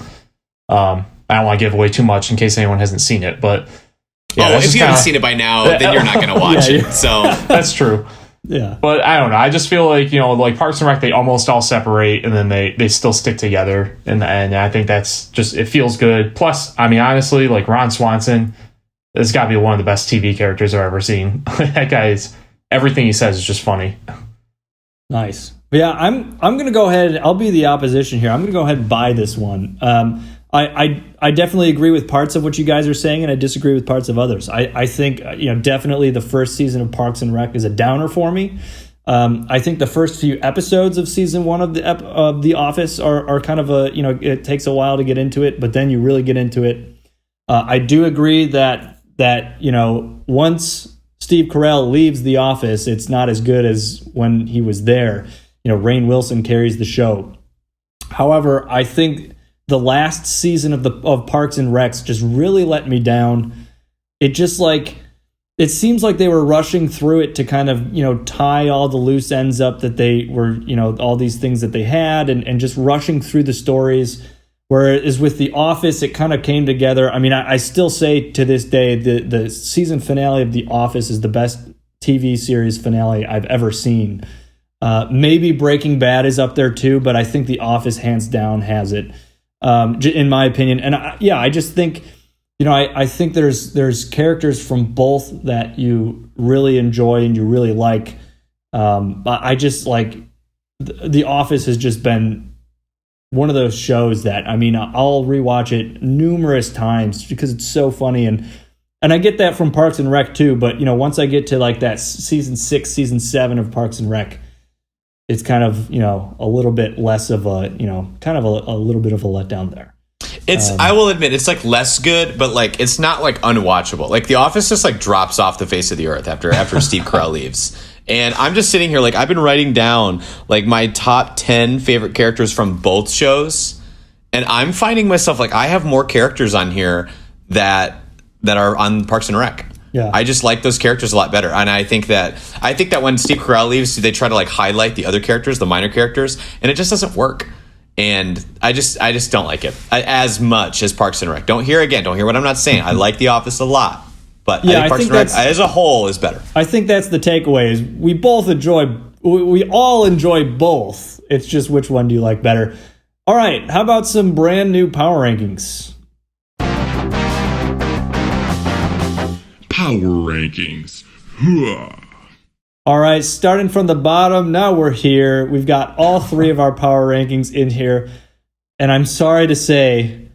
[SPEAKER 1] I don't want to give away too much in case anyone hasn't seen it, but yeah,
[SPEAKER 4] if you haven't seen it by now, then you're not going to watch it. So
[SPEAKER 1] that's true.
[SPEAKER 3] Yeah,
[SPEAKER 1] but I don't know. I just feel like like Parks and Rec, they almost all separate, and then they still stick together in the end. And I think that's just, it feels good. Plus, I mean, honestly, like Ron Swanson, this got to be one of the best TV characters I've ever seen. That guy's, everything he says is just funny.
[SPEAKER 3] Nice. But yeah, I'm going to go ahead. I'll be the opposition here. I'm going to go ahead and buy this one. I definitely agree with parts of what you guys are saying, and I disagree with parts of others. I think definitely the first season of Parks and Rec is a downer for me. I think the first few episodes of season 1 of The Office are kind of it takes a while to get into it, but then you really get into it. I do agree that once Steve Carell leaves The Office, it's not as good as when he was there. Rainn Wilson carries the show. However, I think the last season of Parks and Recs just really let me down. It seems like they were rushing through it to kind of, tie all the loose ends up that they were, all these things that they had, and just rushing through the stories. Whereas with The Office, it kind of came together. I mean, I still say to this day, the season finale of The Office is the best TV series finale I've ever seen. Maybe Breaking Bad is up there too, but I think The Office hands down has it. In my opinion. And I just think, I think there's characters from both that you really enjoy and you really like. I just like The Office has just been one of those shows that, I mean, I'll rewatch it numerous times because it's so funny. And I get that from Parks and Rec too. But, once I get to like that season 6, season 7 of Parks and Rec, it's kind of, a little bit less of a, kind of a little bit of a letdown there.
[SPEAKER 4] I will admit, it's like less good, but like it's not like unwatchable. Like The Office just like drops off the face of the earth after Steve Carell leaves. And I'm just sitting here like I've been writing down like my top 10 favorite characters from both shows, and I'm finding myself like I have more characters on here that are on Parks and Rec.
[SPEAKER 3] Yeah.
[SPEAKER 4] I just like those characters a lot better. And I think that when Steve Carell leaves, they try to like highlight the other characters, the minor characters, and it just doesn't work. And I just don't like it as much as Parks and Rec. Don't hear what I'm not saying. I like The Office a lot, but I think Parks and Rec as a whole is better.
[SPEAKER 3] I think that's the takeaway is we all enjoy both. It's just which one do you like better? All right, how about some brand new power rankings?
[SPEAKER 2] Power rankings. Hooah.
[SPEAKER 3] All right, starting from the bottom, now we're here. We've got all 3 of our power rankings in here. And I'm sorry to say,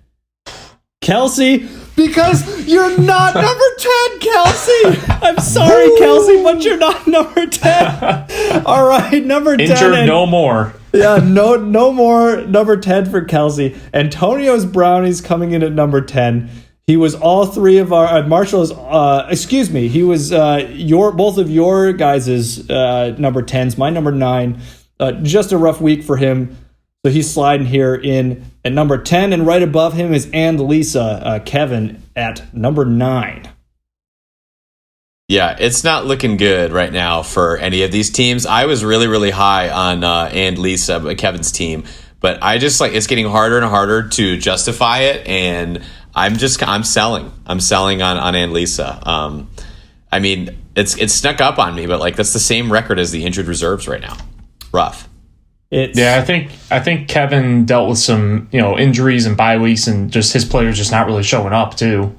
[SPEAKER 3] Kelsey, because you're not number 10, Kelsey. I'm sorry, Kelsey, but you're not number 10. All right, number 10.
[SPEAKER 1] Injured no more.
[SPEAKER 3] Yeah, no more number 10 for Kelsey. Antonio's Brownies coming in at number 10. He was all 3 of our Marshall's. He was both of your guys' number 10s. My number 9. Just a rough week for him, so he's sliding here in at number 10, and right above him is and Lisa Kevin at number 9.
[SPEAKER 4] Yeah, it's not looking good right now for any of these teams. I was really, really high on and Lisa, Kevin's team, but I just like it's getting harder and harder to justify it, and I'm selling. I'm selling on Ann Lisa. I mean, it's snuck up on me, but like that's the same record as the injured reserves right now. Rough.
[SPEAKER 1] I think Kevin dealt with some injuries and bye weeks, and just his players just not really showing up too.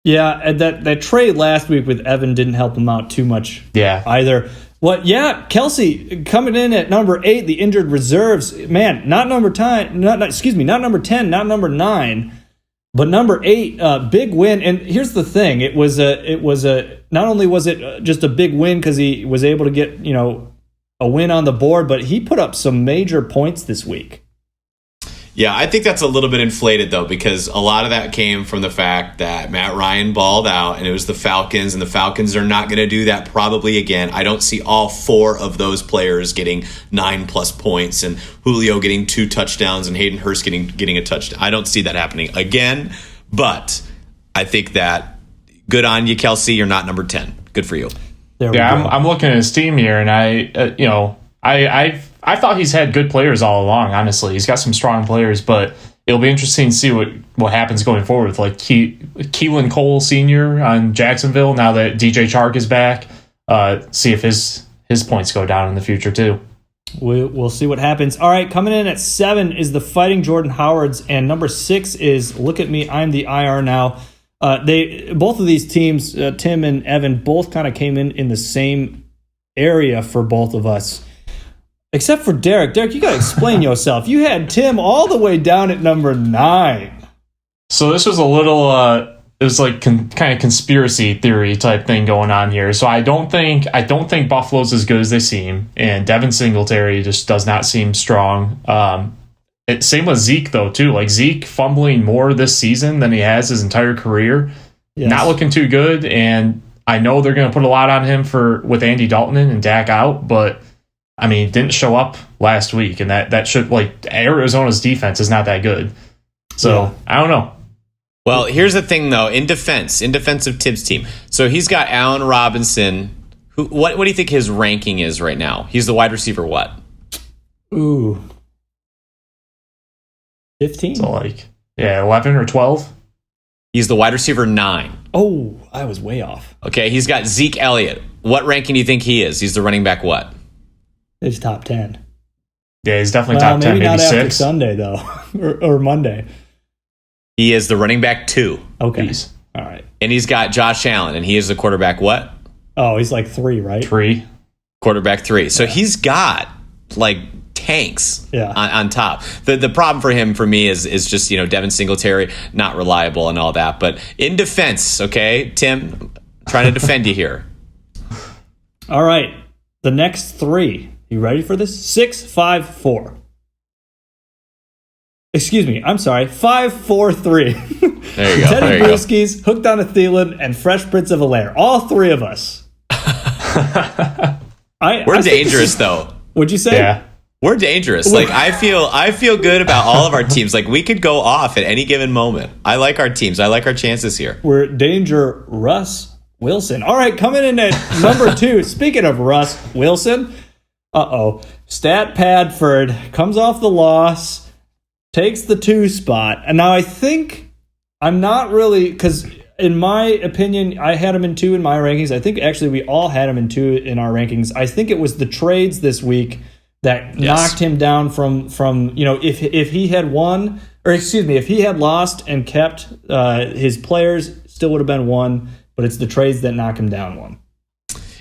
[SPEAKER 3] Yeah, and that trade last week with Evan didn't help him out too much.
[SPEAKER 1] Yeah,
[SPEAKER 3] either. Well, yeah, Kelsey coming in at number 8, the injured reserves. Man, not number 10, not number 10, not number 9. But number 8, big win. And here's the thing: it was not only was it just a big win because he was able to get a win on the board, but he put up some major points this week.
[SPEAKER 4] Yeah, I think that's a little bit inflated, though, because a lot of that came from the fact that Matt Ryan balled out, and it was the Falcons, and the Falcons are not going to do that probably again. I don't see all 4 of those players getting 9+ points, and Julio getting 2 touchdowns, and Hayden Hurst getting a touchdown. I don't see that happening again, but I think that good on you, Kelsey. You're not number 10. Good for you.
[SPEAKER 1] I'm looking at his team here, and I thought he's had good players all along, honestly. He's got some strong players, but it'll be interesting to see what happens going forward with like Keelan Cole Sr. on Jacksonville now that DJ Chark is back. See if his points go down in the future too.
[SPEAKER 3] We'll see what happens. All right, coming in at 7 is the Fighting Jordan Howards, and number 6 is Look at Me, I'm the IR Now. Both of these teams, Tim and Evan, both kind of came in the same area for both of us. Except for Derek. Derek, you got to explain yourself. You had Tim all the way down at number 9.
[SPEAKER 1] So this was a little, it was like kind of conspiracy theory type thing going on here. So I don't think Buffalo's as good as they seem, and Devin Singletary just does not seem strong. Same with Zeke though too. Like Zeke fumbling more this season than he has his entire career. Yes. Not looking too good, and I know they're going to put a lot on him with Andy Dalton and Dak out, but I mean, didn't show up last week, and that should, like, Arizona's defense is not that good. So, yeah. I don't know.
[SPEAKER 4] Well, here's the thing, though. In defense of Tibbs' team. So he's got Allen Robinson. What do you think his ranking is right now? He's the wide receiver what?
[SPEAKER 3] Ooh. 15?
[SPEAKER 1] So, 11 or 12?
[SPEAKER 4] He's the wide receiver 9.
[SPEAKER 3] Oh, I was way off.
[SPEAKER 4] Okay, he's got Zeke Elliott. What ranking do you think he is? He's the running back what?
[SPEAKER 3] He's top 10.
[SPEAKER 1] Yeah, he's definitely top 10, maybe
[SPEAKER 3] not
[SPEAKER 1] 6.
[SPEAKER 3] After Sunday, though, or Monday.
[SPEAKER 4] He is the running back 2.
[SPEAKER 3] Okay. All right.
[SPEAKER 4] And he's got Josh Allen, and he is the quarterback what?
[SPEAKER 3] Oh, he's like 3, right?
[SPEAKER 1] 3.
[SPEAKER 4] Quarterback 3. So he's got, like, tanks on top. The problem for me is just, Devin Singletary, not reliable and all that. But in defense, okay, Tim, trying to defend you here.
[SPEAKER 3] All right. The next 3. You ready for this? 6, 5, 4. Excuse me. I'm sorry. 5, 4, 3.
[SPEAKER 4] There you go.
[SPEAKER 3] Teddy Bruschi's, Hooked on a Thielen, and Fresh Prince of Bel-Air. All 3 of us.
[SPEAKER 4] We're dangerous, though.
[SPEAKER 3] What'd you say?
[SPEAKER 1] Yeah.
[SPEAKER 4] We're dangerous. Like I feel good about all of our teams. Like we could go off at any given moment. I like our teams. I like our chances here.
[SPEAKER 3] We're danger Russ Wilson. All right, coming in at number 2. Speaking of Russ Wilson, Stat Padford comes off the loss, takes the 2 spot. And now I think I'm not really, because in my opinion, I had him in 2 in my rankings. I think actually we all had him in 2 in our rankings. I think it was the trades this week that knocked him down from if he had won, or excuse me, if he had lost and kept his players, still would have been 1. But it's the trades that knock him down 1.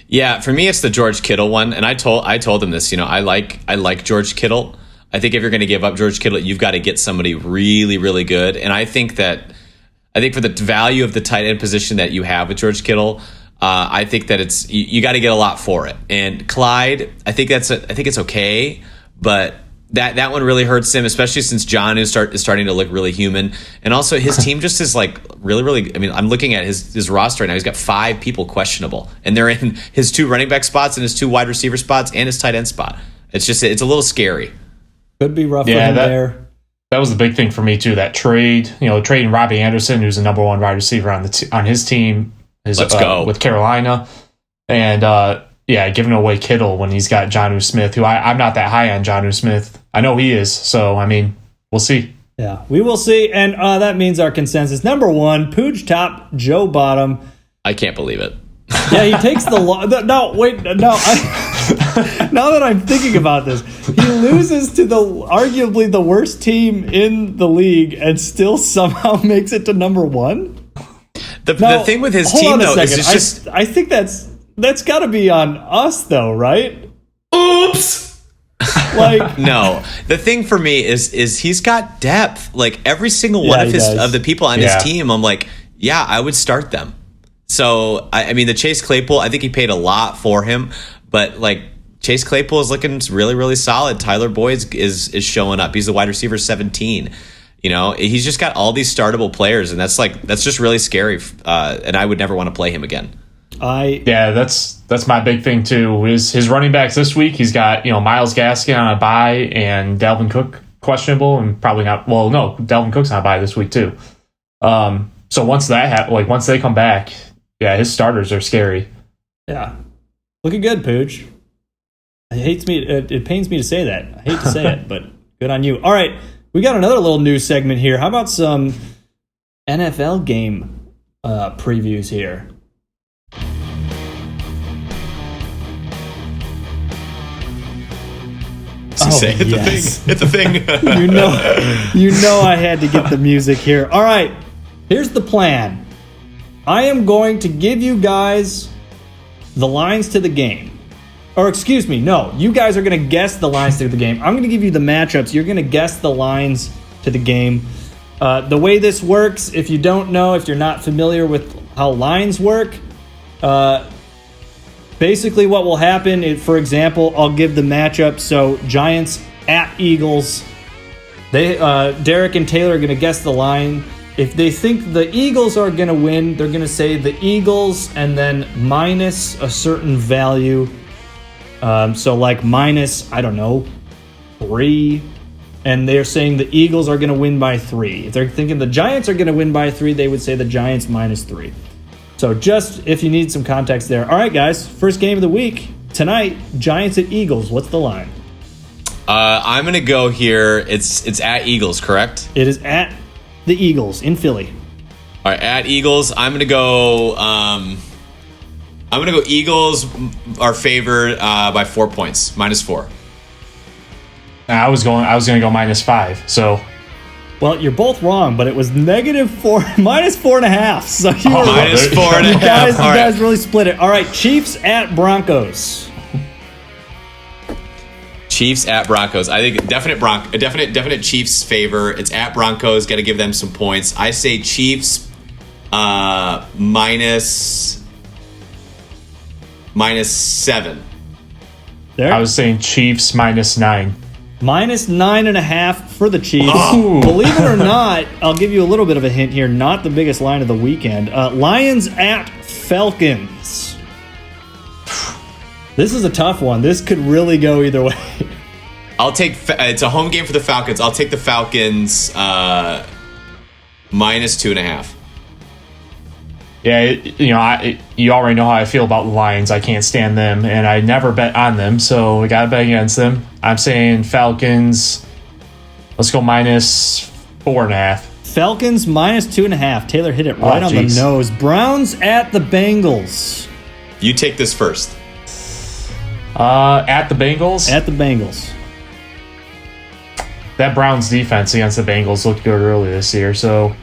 [SPEAKER 4] Yeah, for me, it's the George Kittle one, and I told him this. I like George Kittle. I think if you're going to give up George Kittle, you've got to get somebody really, really good. And I think for the value of the tight end position that you have with George Kittle, I think that it's you got to get a lot for it. And Clyde, I think it's okay, but that one really hurts him, especially since John is starting to look really human. And also his team just is like really, really, I mean, I'm looking at his roster right now. He's got 5 people questionable, and they're in his 2 running back spots and his 2 wide receiver spots and his tight end spot. It's a little scary.
[SPEAKER 3] Could be rough for him there.
[SPEAKER 1] That was the big thing for me too, that trade, trading Robbie Anderson, who's the number 1 wide receiver on his team.
[SPEAKER 4] Let's go.
[SPEAKER 1] With Carolina. And, giving away Kittle when he's got Jonnu Smith, who I'm not that high on Jonnu Smith. I know he is, so, I mean, we'll see.
[SPEAKER 3] Yeah, we will see, and that means our consensus. Number 1, Pooch Top, Joe Bottom.
[SPEAKER 4] I can't believe it.
[SPEAKER 3] Yeah, he takes the... now that I'm thinking about this, he loses to arguably the worst team in the league and still somehow makes it to number 1?
[SPEAKER 4] The thing with his team, though, is it's just...
[SPEAKER 3] I think that's got to be on us, though, right?
[SPEAKER 4] Oops!
[SPEAKER 3] Like,
[SPEAKER 4] no, the thing for me is he's got depth. Like every single one of the people on his team, I'm like, yeah, I would start them. So I mean, the Chase Claypool, I think he paid a lot for him, but like Chase Claypool is looking really, really solid. Tyler Boyd is showing up. He's the wide receiver 17. He's just got all these startable players, and that's just really scary. And I would never want to play him again.
[SPEAKER 1] That's my big thing too. Is his running backs this week? He's got Myles Gaskin on a bye and Dalvin Cook questionable and probably not. Well, no, Dalvin Cook's on a bye this week too. So once that once they come back, his starters are scary.
[SPEAKER 3] Yeah, looking good, Pooch. It pains me to say that. I hate to say it, but good on you. All right, we got another little news segment here. How about some NFL game previews here?
[SPEAKER 4] Hit the thing.
[SPEAKER 3] you know I had to get the music here. All right, here's the plan. I am going to give you guys the lines to the game. Or excuse me, no. You guys are going to guess the lines to the game. I'm going to give you the matchups. You're going to guess the lines to the game. The way this works, if you don't know, if you're not familiar with how lines work, basically what will happen is, for example, I'll give the matchup. So Giants at Eagles. Derek and Taylor are going to guess the line. If they think the Eagles are going to win, they're going to say the Eagles and then minus a certain value. So like minus, I don't know, 3. And they're saying the Eagles are going to win by 3. If they're thinking the Giants are going to win by 3, they would say the Giants minus 3. So just if you need some context there. All right, guys, first game of the week. Tonight, Giants at Eagles. What's the line?
[SPEAKER 4] I'm going to go here. It's at Eagles, correct?
[SPEAKER 3] It is at the Eagles in Philly.
[SPEAKER 4] All right, at Eagles, I'm going to go Eagles are favored by 4 points, minus 4.
[SPEAKER 1] I was going to go minus 5. So,
[SPEAKER 3] well, you're both wrong, but it was -4, minus 4.5. So you were
[SPEAKER 4] minus 4.5.
[SPEAKER 3] You guys really split it. All right, Chiefs at Broncos.
[SPEAKER 4] Chiefs at Broncos. I think definite Chiefs favor. It's at Broncos. Got to give them some points. I say Chiefs minus 7.
[SPEAKER 3] There.
[SPEAKER 1] I was saying Chiefs minus 9.
[SPEAKER 3] Minus 9.5 for the Chiefs.
[SPEAKER 1] Oh.
[SPEAKER 3] Believe it or not, I'll give you a little bit of a hint here. Not the biggest line of the weekend. Lions at Falcons. This is a tough one. This could really go either way.
[SPEAKER 4] It's a home game for the Falcons. I'll take the Falcons minus 2.5.
[SPEAKER 1] Yeah, you already know how I feel about the Lions. I can't stand them, and I never bet on them, so we got to bet against them. I'm saying Falcons, let's go minus 4.5.
[SPEAKER 3] Falcons minus 2.5. Taylor hit it right on the nose. Browns at the Bengals.
[SPEAKER 4] You take this first.
[SPEAKER 1] At the Bengals?
[SPEAKER 3] At the Bengals.
[SPEAKER 1] That Browns defense against the Bengals looked good early this year, so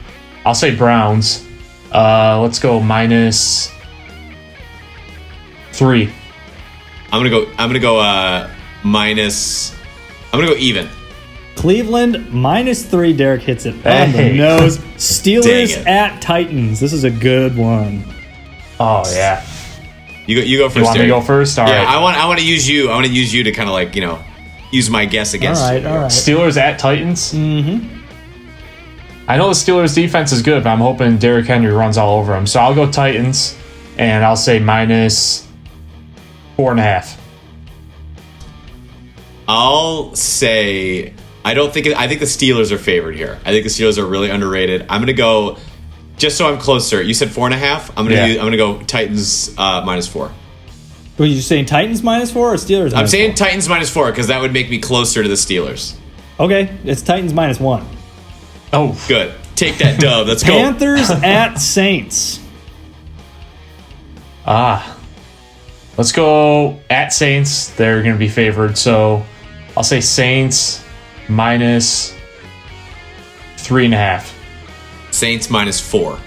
[SPEAKER 1] I'll say Browns. Let's go minus 3.
[SPEAKER 4] I'm gonna go even.
[SPEAKER 3] Cleveland minus 3. Derek hits it on the nose. Steelers at Titans. This is a good one.
[SPEAKER 1] Oh yeah.
[SPEAKER 4] You go first.
[SPEAKER 1] You want me to go first? All right.
[SPEAKER 4] I want to use you. I want to use you to kind of use my guess against you.
[SPEAKER 3] All right.
[SPEAKER 1] Steelers at Titans.
[SPEAKER 3] Mm-hmm.
[SPEAKER 1] I know the Steelers defense is good, but I'm hoping Derrick Henry runs all over them. So I'll go Titans, and I'll say minus 4.5.
[SPEAKER 4] I'll say I think the Steelers are favored here. I think the Steelers are really underrated. I'm gonna go just so I'm closer. You said 4.5. I'm gonna go Titans minus 4.
[SPEAKER 3] Were you saying Titans minus 4 or Steelers?
[SPEAKER 4] I'm saying Titans minus 4 because that would make me closer to the Steelers.
[SPEAKER 3] Okay, it's Titans minus 1.
[SPEAKER 4] Oh, good. Take that dub. Let's go.
[SPEAKER 3] Panthers at Saints.
[SPEAKER 1] Let's go at Saints. They're going to be favored, so I'll say Saints minus 3.5.
[SPEAKER 4] Saints minus 4.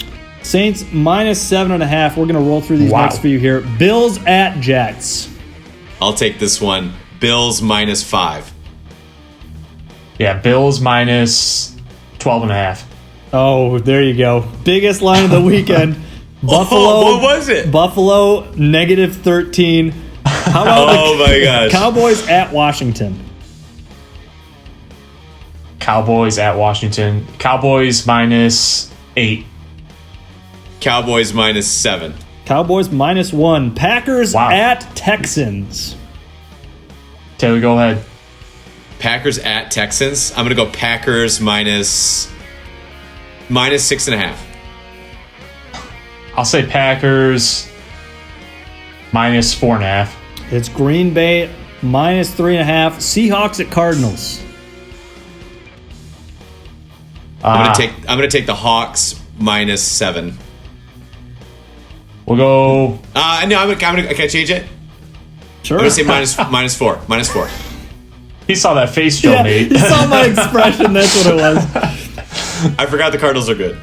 [SPEAKER 3] Saints minus 7.5. We're going to roll through these next for you here. Bills at Jets.
[SPEAKER 4] I'll take this one. Bills minus 5.
[SPEAKER 1] Yeah, Bills minus 12.5.
[SPEAKER 3] Oh, there you go. Biggest line of the weekend. Buffalo.
[SPEAKER 4] What was it?
[SPEAKER 3] Buffalo negative 13. How about
[SPEAKER 4] Oh my gosh.
[SPEAKER 3] Cowboys at Washington?
[SPEAKER 1] Cowboys at Washington. Cowboys -8.
[SPEAKER 4] Cowboys -7.
[SPEAKER 3] Cowboys -1. Packers
[SPEAKER 1] Wow.
[SPEAKER 3] at Texans.
[SPEAKER 1] Taylor, go ahead.
[SPEAKER 4] Packers at Texans. I'm gonna go Packers -6.5.
[SPEAKER 1] I'll say Packers -4.5.
[SPEAKER 3] It's Green Bay -3.5. Seahawks at Cardinals.
[SPEAKER 4] I'm gonna take the Hawks -7.
[SPEAKER 1] We'll go.
[SPEAKER 4] No, can I change it?
[SPEAKER 3] Sure.
[SPEAKER 4] I'm gonna say -4. -4.
[SPEAKER 1] He saw that face Joe
[SPEAKER 3] Yeah,
[SPEAKER 1] made.
[SPEAKER 3] you saw my expression. That's what it was.
[SPEAKER 4] I forgot the Cardinals are good.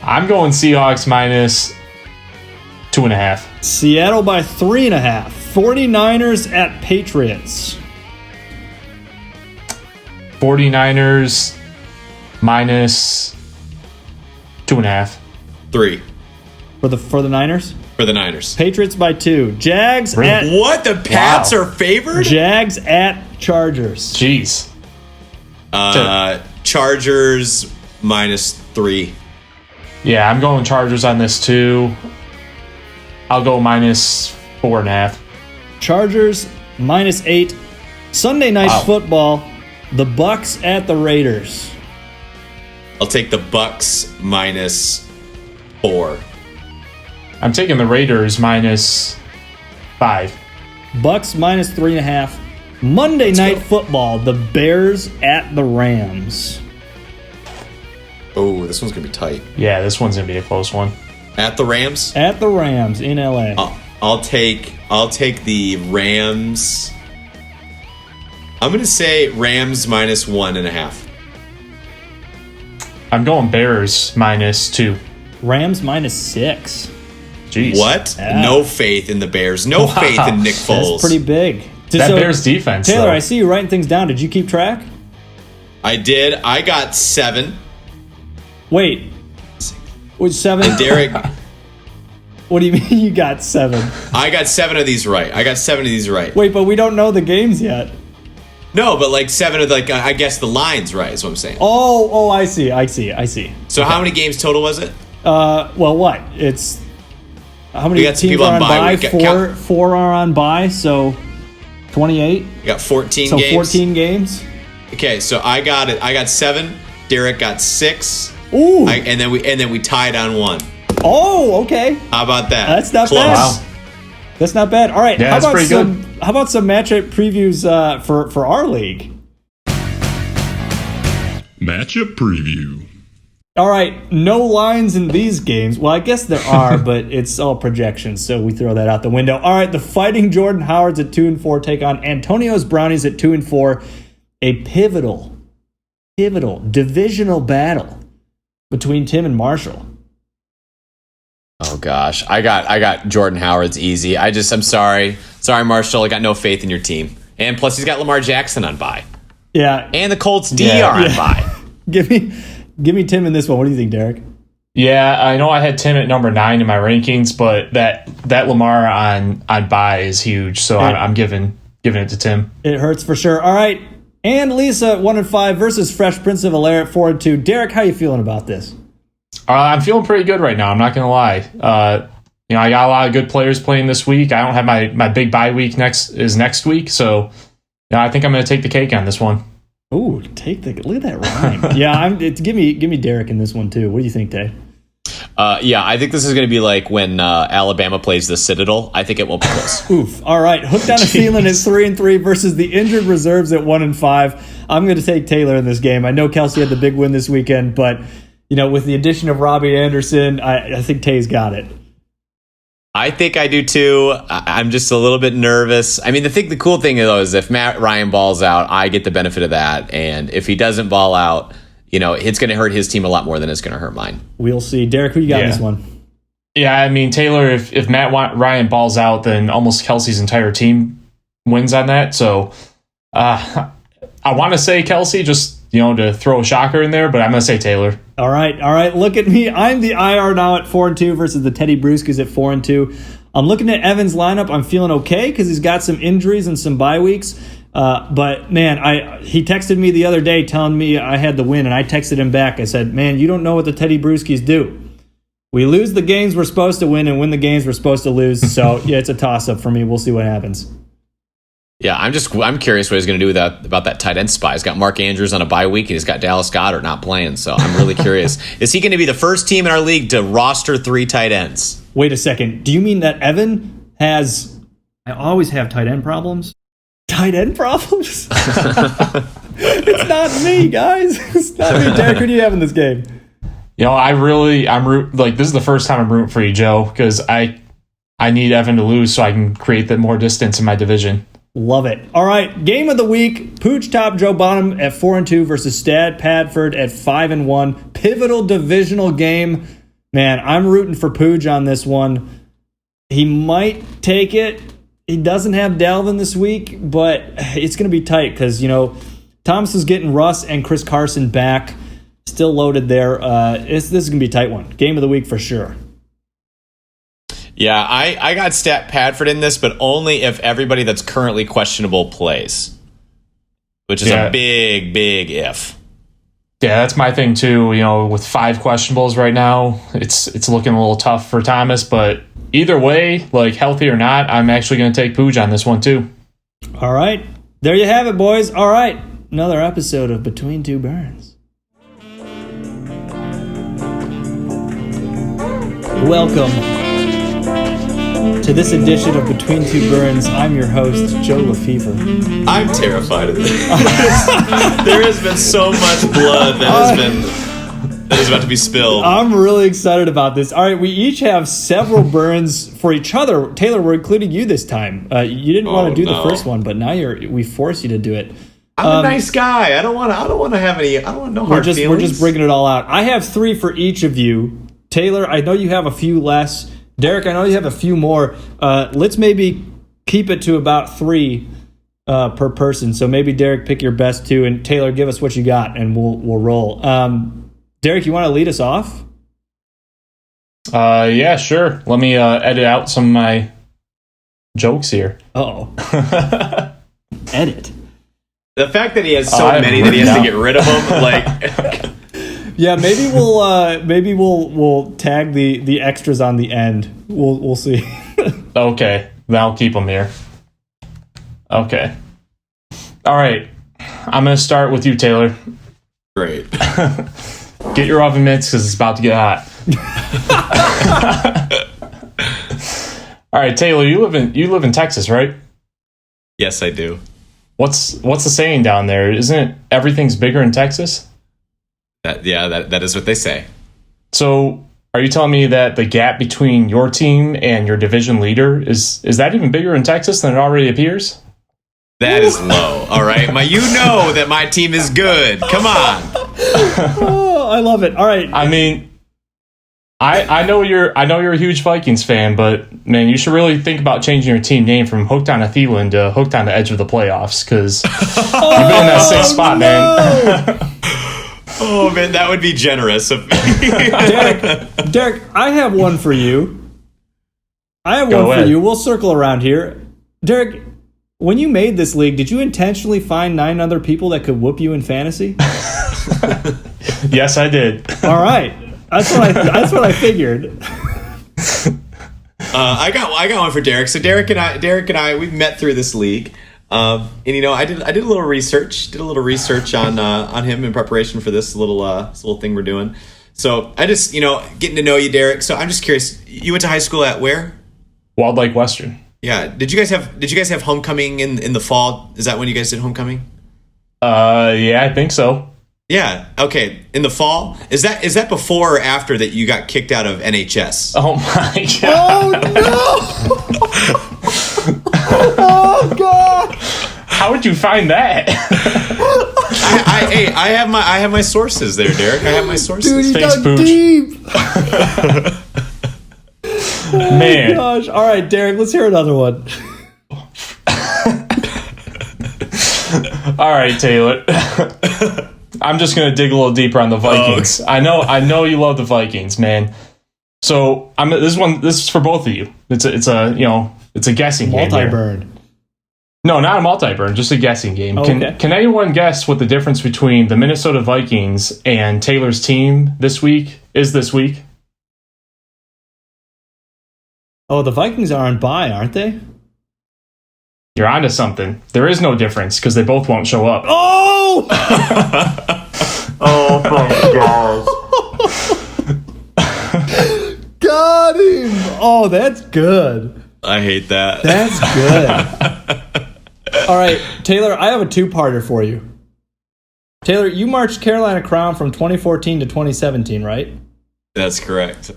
[SPEAKER 1] I'm going Seahawks -2.5.
[SPEAKER 3] Seattle by 3.5. 49ers at Patriots.
[SPEAKER 1] 49ers -2.5.
[SPEAKER 4] 3
[SPEAKER 3] For the Niners.
[SPEAKER 4] for the Niners.
[SPEAKER 3] Patriots by 2. Jags
[SPEAKER 1] Really?
[SPEAKER 3] at
[SPEAKER 4] What? The Pats
[SPEAKER 1] Wow.
[SPEAKER 4] are favored?
[SPEAKER 3] Jags at Chargers.
[SPEAKER 1] Jeez.
[SPEAKER 4] Chargers -3.
[SPEAKER 1] Yeah, I'm going Chargers on this too. I'll go -4.5.
[SPEAKER 3] Chargers -8. Sunday night
[SPEAKER 1] Wow.
[SPEAKER 3] football. The Bucks at the Raiders.
[SPEAKER 4] I'll take the Bucks -4.
[SPEAKER 1] I'm taking the Raiders -5.
[SPEAKER 3] Bucks -3.5. Monday night football. The Bears at the Rams.
[SPEAKER 4] Oh, this one's gonna be tight.
[SPEAKER 1] Yeah, this one's gonna be a close one.
[SPEAKER 4] At the Rams.
[SPEAKER 3] At the Rams in LA.
[SPEAKER 4] I'll take the Rams. I'm gonna say Rams -1.5.
[SPEAKER 1] I'm going Bears -2.
[SPEAKER 3] Rams -6.
[SPEAKER 1] Jeez.
[SPEAKER 4] What?
[SPEAKER 3] Yeah.
[SPEAKER 4] No faith in the Bears. No faith in Nick Foles.
[SPEAKER 3] That's pretty big.
[SPEAKER 1] That
[SPEAKER 3] So,
[SPEAKER 1] Bears defense,
[SPEAKER 3] Taylor,
[SPEAKER 1] though.
[SPEAKER 3] I see you writing things down. Did you keep track?
[SPEAKER 4] I did. I got 7.
[SPEAKER 3] Wait. Was 7?
[SPEAKER 4] And Derek,
[SPEAKER 3] What do you mean you got 7?
[SPEAKER 4] I got 7 of these right.
[SPEAKER 3] Wait, but we don't know the games yet.
[SPEAKER 4] No, but like 7 of I guess the lines right is what I'm saying.
[SPEAKER 3] Oh, I see.
[SPEAKER 4] So how many games total was it?
[SPEAKER 3] Well, what? It's how many
[SPEAKER 4] We got some
[SPEAKER 3] teams
[SPEAKER 4] people
[SPEAKER 3] are
[SPEAKER 4] on
[SPEAKER 3] on
[SPEAKER 4] bye.
[SPEAKER 3] bye?
[SPEAKER 4] We got-
[SPEAKER 3] Four are on bye, so 28.
[SPEAKER 4] You got 14
[SPEAKER 3] So
[SPEAKER 4] games.
[SPEAKER 3] 14 games.
[SPEAKER 4] Okay, so I got it. I got 7. Derek got 6.
[SPEAKER 3] Ooh.
[SPEAKER 4] And then we tied on 1.
[SPEAKER 3] Oh, okay.
[SPEAKER 4] How about that?
[SPEAKER 3] That's not
[SPEAKER 4] Close.
[SPEAKER 3] bad.
[SPEAKER 1] Wow.
[SPEAKER 3] That's not bad. All right.
[SPEAKER 1] Yeah, that's pretty good.
[SPEAKER 3] How about some matchup previews for our league?
[SPEAKER 2] Matchup preview.
[SPEAKER 3] All right, no lines in these games. Well, I guess there are, but it's all projections, so we throw that out the window. All right, the Fighting Jordan Howards at 2-4 take on Antonio's Brownies at 2-4. A pivotal divisional battle between Tim and Marshall.
[SPEAKER 4] Oh gosh, I got Jordan Howard's easy. I'm sorry, Marshall. I got no faith in your team, and plus he's got Lamar Jackson on bye,
[SPEAKER 3] Yeah,
[SPEAKER 4] and the Colts D are on bye.
[SPEAKER 3] give me Tim in this one. What do you think, Derek?
[SPEAKER 1] Yeah, I know I had Tim at number 9 in my rankings, but that Lamar on bye is huge, so I'm giving it to Tim.
[SPEAKER 3] It hurts for sure. All right, and Lisa at 1-5 versus Fresh Prince of Bel-Air at 4-2. Derek, how you feeling about this?
[SPEAKER 1] I'm feeling pretty good right now. I'm not gonna lie. I got a lot of good players playing this week. I don't have my big bye week next week, so I think I'm gonna take the cake on this one.
[SPEAKER 3] Ooh, look at that rhyme. Yeah, give me Derek in this one too. What do you think, Dave?
[SPEAKER 4] Yeah, I think this is going to be like when Alabama plays the Citadel. I think it will be close.
[SPEAKER 3] Oof. All right, hooked on a ceiling is 3-3 versus the injured reserves at 1-5. I'm going to take Taylor in this game. I know Kelsey had the big win this weekend, but with the addition of Robbie Anderson, I think Tay's got it.
[SPEAKER 4] I think I do too. I'm just a little bit nervous. I mean, the cool thing though is if Matt Ryan balls out, I get the benefit of that, and if he doesn't ball out, it's going to hurt his team a lot more than it's going to hurt mine.
[SPEAKER 3] We'll see. Derek, who you got in this one?
[SPEAKER 1] Yeah, I mean, Taylor, if Matt Ryan balls out, then almost Kelsey's entire team wins on that. So I want to say Kelsey, just to throw a shocker in there, but I'm going to say Taylor.
[SPEAKER 3] All right. Look at me. I'm the IR now at 4-2 versus the Teddy Brusques at 4-2. I'm looking at Evan's lineup. I'm feeling okay because he's got some injuries and some bye weeks. But man, he texted me the other day telling me I had the win, and I texted him back. I said, man, you don't know what the Teddy Brusques do. We lose the games we're supposed to win and win the games we're supposed to lose. So yeah, it's a toss-up for me. We'll see what happens.
[SPEAKER 4] Yeah, I'm curious what he's going to do about that tight end spot. He's got Mark Andrews on a bye week, and he's got Dallas Goddard not playing. So I'm really curious. Is he going to be the first team in our league to roster 3 tight ends?
[SPEAKER 3] Wait a second. Do you mean that Evan has... I always have tight end problems? Tight end problems? It's not me, guys. It's not me. Derek, who do you have in this game?
[SPEAKER 1] This is the first time I'm rooting for you, Joe, because I need Evan to lose so I can create more distance in my division.
[SPEAKER 3] Love it. All right, game of the week. Pooch top, Joe bottom at 4-2 versus Stad Padford at 5-1. Pivotal divisional game. Man, I'm rooting for Pooch on this one. He might take it. He doesn't have Dalvin this week, but it's going to be tight because, Thomas is getting Russ and Chris Carson back. Still loaded there. This is going to be a tight one. Game of the week for sure.
[SPEAKER 4] Yeah, I got Stat Padford in this, but only if everybody that's currently questionable plays, which is a big, big if.
[SPEAKER 1] Yeah, that's my thing too. With 5 questionables right now, it's looking a little tough for Thomas. But either way, healthy or not, I'm actually going to take Pooj on this one too.
[SPEAKER 3] All right, there you have it, boys. All right, another episode of Between Two Burns. Welcome to this edition of Between Two Burns. I'm your host, Joe Lefevre.
[SPEAKER 4] I'm terrified of this. There has been so much blood that is about to be spilled.
[SPEAKER 3] I'm really excited about this. All right, we each have several burns for each other. Taylor, we're including you this time. You didn't want to do the first one, but now we force you to do it.
[SPEAKER 4] I'm a nice guy. I don't want to have any. I don't want no hard feelings.
[SPEAKER 3] We're just bringing it all out. I have 3 for each of you. Taylor, I know you have a few less. Derek, I know you have a few more. Let's maybe keep it to about 3 per person. So maybe Derek, pick your best 2, and Taylor, give us what you got, and we'll roll. Derek, you want to lead us off?
[SPEAKER 1] Yeah, sure. Let me edit out some of my jokes here.
[SPEAKER 3] Uh-oh. Edit.
[SPEAKER 4] The fact that he has so many that he has to get rid of them,
[SPEAKER 3] Yeah, maybe we'll tag the extras on the end. We'll see.
[SPEAKER 1] Okay, then I'll keep them here. Okay. All right. I'm going to start with you, Taylor.
[SPEAKER 4] Great.
[SPEAKER 1] Get your oven mitts because it's about to get hot. All right, Taylor, you live in Texas, right?
[SPEAKER 4] Yes, I do.
[SPEAKER 1] What's the saying down there? Isn't it everything's bigger in Texas?
[SPEAKER 4] That is what they say. So, are you telling me that the gap between your team and your division leader is that even bigger in Texas than it already appears? That is low. All right, you know that my team is good. Come on.
[SPEAKER 3] Oh, I love it. All right.
[SPEAKER 1] I mean, I know you're a huge Vikings fan, but man, you should really think about changing your team name from Hooked on a Thielen to Hooked on the Edge of the Playoffs because you've been in that 6th spot, man.
[SPEAKER 4] Oh man, that would be generous of me.
[SPEAKER 3] Derek, I have one for you. We'll circle around here. Derek, when you made this league, did you intentionally find 9 other people that could whoop you in fantasy?
[SPEAKER 1] Yes, I did.
[SPEAKER 3] All right, that's what I figured.
[SPEAKER 4] I got one for Derek. So Derek and I, we've met through this league. And I did a little research. On him in preparation for this little thing we're doing. So I just getting to know you, Derek. So I'm just curious. You went to high school at where?
[SPEAKER 1] Walled Lake Western.
[SPEAKER 4] Yeah. Did you guys have homecoming in the fall? Is that when you guys did homecoming?
[SPEAKER 1] Yeah, I think so.
[SPEAKER 4] Yeah. Okay. In the fall, is that before or after that you got kicked out of NHS?
[SPEAKER 1] Oh my god!
[SPEAKER 3] Oh no! Oh god!
[SPEAKER 1] How would you find that?
[SPEAKER 4] I have my sources there, Derek. I have my sources.
[SPEAKER 3] Dude, you
[SPEAKER 1] Thanks,
[SPEAKER 3] dug
[SPEAKER 1] Pooch.
[SPEAKER 3] deep.
[SPEAKER 1] Man.
[SPEAKER 3] Oh gosh! All right, Derek. Let's hear another one.
[SPEAKER 1] All right, Taylor. I'm just gonna dig a little deeper on the Vikings. I know you love the Vikings, man. So this is for both of you. It's a guessing game.
[SPEAKER 3] Multi-burn.
[SPEAKER 1] No, not a multi-burn, just a guessing game.
[SPEAKER 3] Okay.
[SPEAKER 1] Can anyone guess what the difference between the Minnesota Vikings and Taylor's team this week is this week?
[SPEAKER 3] Oh, the Vikings are on bye, aren't they?
[SPEAKER 1] You're onto something. There is no difference because they both won't show up.
[SPEAKER 3] Oh!
[SPEAKER 1] Oh my gosh.
[SPEAKER 3] Got him! Oh, that's good.
[SPEAKER 4] I hate that.
[SPEAKER 3] That's good. All right, Taylor, I have a two-parter for you. Taylor, you marched Carolina Crown from 2014 to 2017, right?
[SPEAKER 4] That's correct.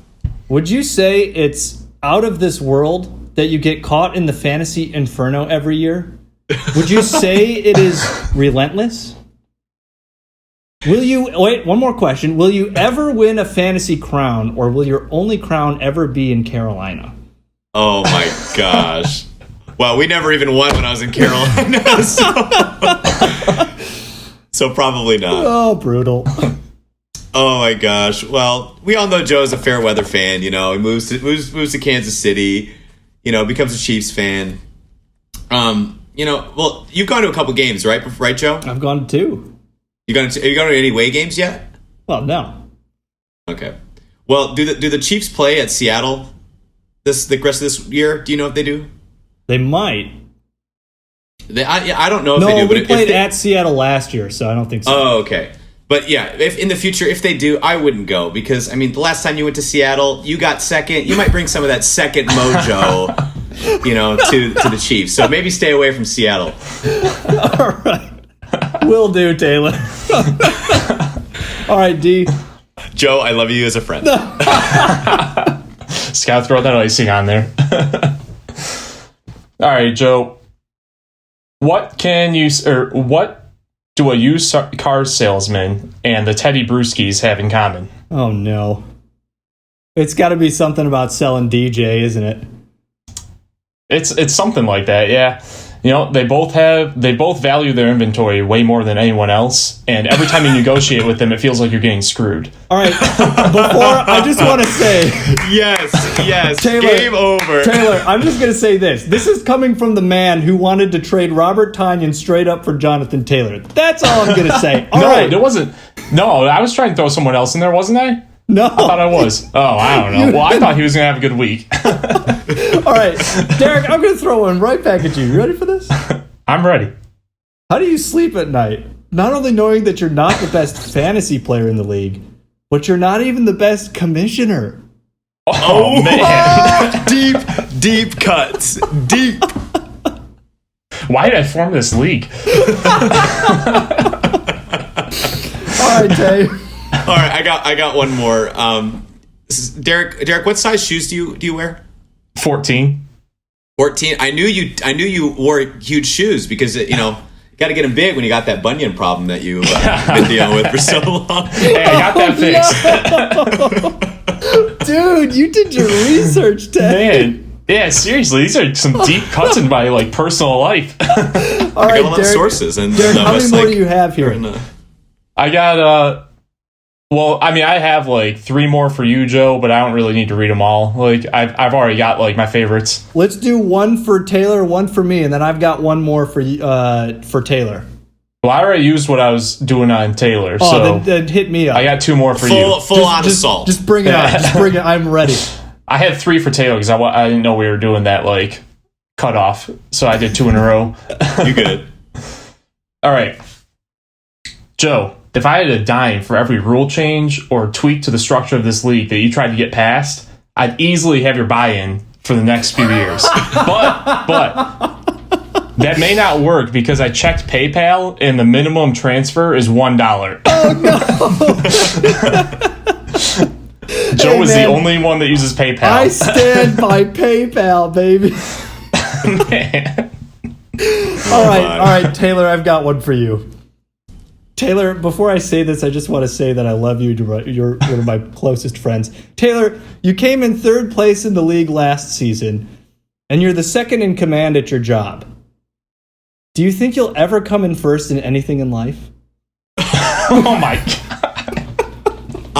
[SPEAKER 3] Would you say it's out of this world that you get caught in the fantasy inferno every year? Would you say it is relentless? Wait, one more question. Will you ever win a fantasy crown, or will your only crown ever be in Carolina?
[SPEAKER 4] Oh my gosh. Well, we never even won when I was in Carolina, so probably not.
[SPEAKER 3] Oh, brutal.
[SPEAKER 4] Oh my gosh. Well, we all know Joe's a fair weather fan. He moves to Kansas City. Becomes a Chiefs fan. Well, you've gone to a couple games, right? Right, Joe?
[SPEAKER 3] I've gone to two.
[SPEAKER 4] Have you gone to any away games yet?
[SPEAKER 3] Well, no.
[SPEAKER 4] Okay. Well, do the Chiefs play at Seattle the rest of this year? Do you know if they do?
[SPEAKER 3] They might.
[SPEAKER 4] I don't know if they do.
[SPEAKER 3] We played at Seattle last year, so I don't think so.
[SPEAKER 4] Oh, okay. But yeah, if in the future, if they do, I wouldn't go because, the last time you went to Seattle, you got second. You might bring some of that second mojo, to the Chiefs. So maybe stay away from Seattle.
[SPEAKER 3] All right. Will do, Taylor. All right, D.
[SPEAKER 4] Joe, I love you as a friend.
[SPEAKER 1] Just gotta throw that icing on there. All right, Joe. What do a used car salesman and the Teddy Brewskis have in common?
[SPEAKER 3] Oh, no. It's got to be something about selling DJ, isn't it?
[SPEAKER 1] It's something like that, yeah. They both value their inventory way more than anyone else, and every time you negotiate with them, it feels like you're getting screwed.
[SPEAKER 3] All right, I just want to say...
[SPEAKER 4] Yes,
[SPEAKER 3] Taylor,
[SPEAKER 4] game over.
[SPEAKER 3] Taylor, I'm just going to say this. This is coming from the man who wanted to trade Robert Tonyan straight up for Jonathan Taylor. That's all I'm going to say. All right.
[SPEAKER 1] It wasn't... No, I was trying to throw someone else in there, wasn't I?
[SPEAKER 3] No.
[SPEAKER 1] I thought I was. Oh, I don't know. Well, I thought he was going to have a good week.
[SPEAKER 3] All right, Derek, I'm going to throw one right back at you. You ready for this?
[SPEAKER 1] I'm ready.
[SPEAKER 3] How do you sleep at night? Not only knowing that you're not the best fantasy player in the league, but you're not even the best commissioner.
[SPEAKER 1] Oh man.
[SPEAKER 4] Deep cuts. Deep.
[SPEAKER 1] Why did I form this league?
[SPEAKER 3] All right, Dave.
[SPEAKER 4] All right, I got one more. This is Derek, what size shoes do you wear?
[SPEAKER 1] 14.
[SPEAKER 4] 14. I knew you wore huge shoes because you got to get them big when you got that bunion problem that you've been dealing with for so long.
[SPEAKER 1] Hey, I got that fixed.
[SPEAKER 3] Dude, you did your research, Ted.
[SPEAKER 1] Man, yeah, seriously, these are some deep cuts in my personal life.
[SPEAKER 3] All right,
[SPEAKER 4] I got a lot of sources. And
[SPEAKER 3] Derek, how many more do you have here?
[SPEAKER 1] I got well, I have 3 more for you, Joe, but I don't really need to read them all. I've already got my favorites.
[SPEAKER 3] Let's do one for Taylor, one for me, and then I've got one more for Taylor.
[SPEAKER 1] Well, I already used what I was doing on Taylor,
[SPEAKER 3] so
[SPEAKER 1] then
[SPEAKER 3] hit me up.
[SPEAKER 1] I got 2 more for you.
[SPEAKER 4] Full on assault.
[SPEAKER 3] Just bring it on. Just bring it. I'm ready.
[SPEAKER 1] I had 3 for Taylor because I didn't know we were doing that cutoff, so I did 2 in a row.
[SPEAKER 4] You good?
[SPEAKER 1] All right, Joe. If I had a dime for every rule change or tweak to the structure of this league that you tried to get past, I'd easily have your buy-in for the next few years. But that may not work because I checked PayPal and the minimum transfer is $1.
[SPEAKER 3] Oh no!
[SPEAKER 1] Joe is the only one that uses PayPal.
[SPEAKER 3] I stand by PayPal, baby.
[SPEAKER 1] Man.
[SPEAKER 3] All right, Taylor, I've got one for you. Taylor, before I say this, I just want to say that I love you. You're one of my closest friends. Taylor, you came in 3rd place in the league last season, and you're the second in command at your job. Do you think you'll ever come in first in anything in life?
[SPEAKER 1] Oh my God.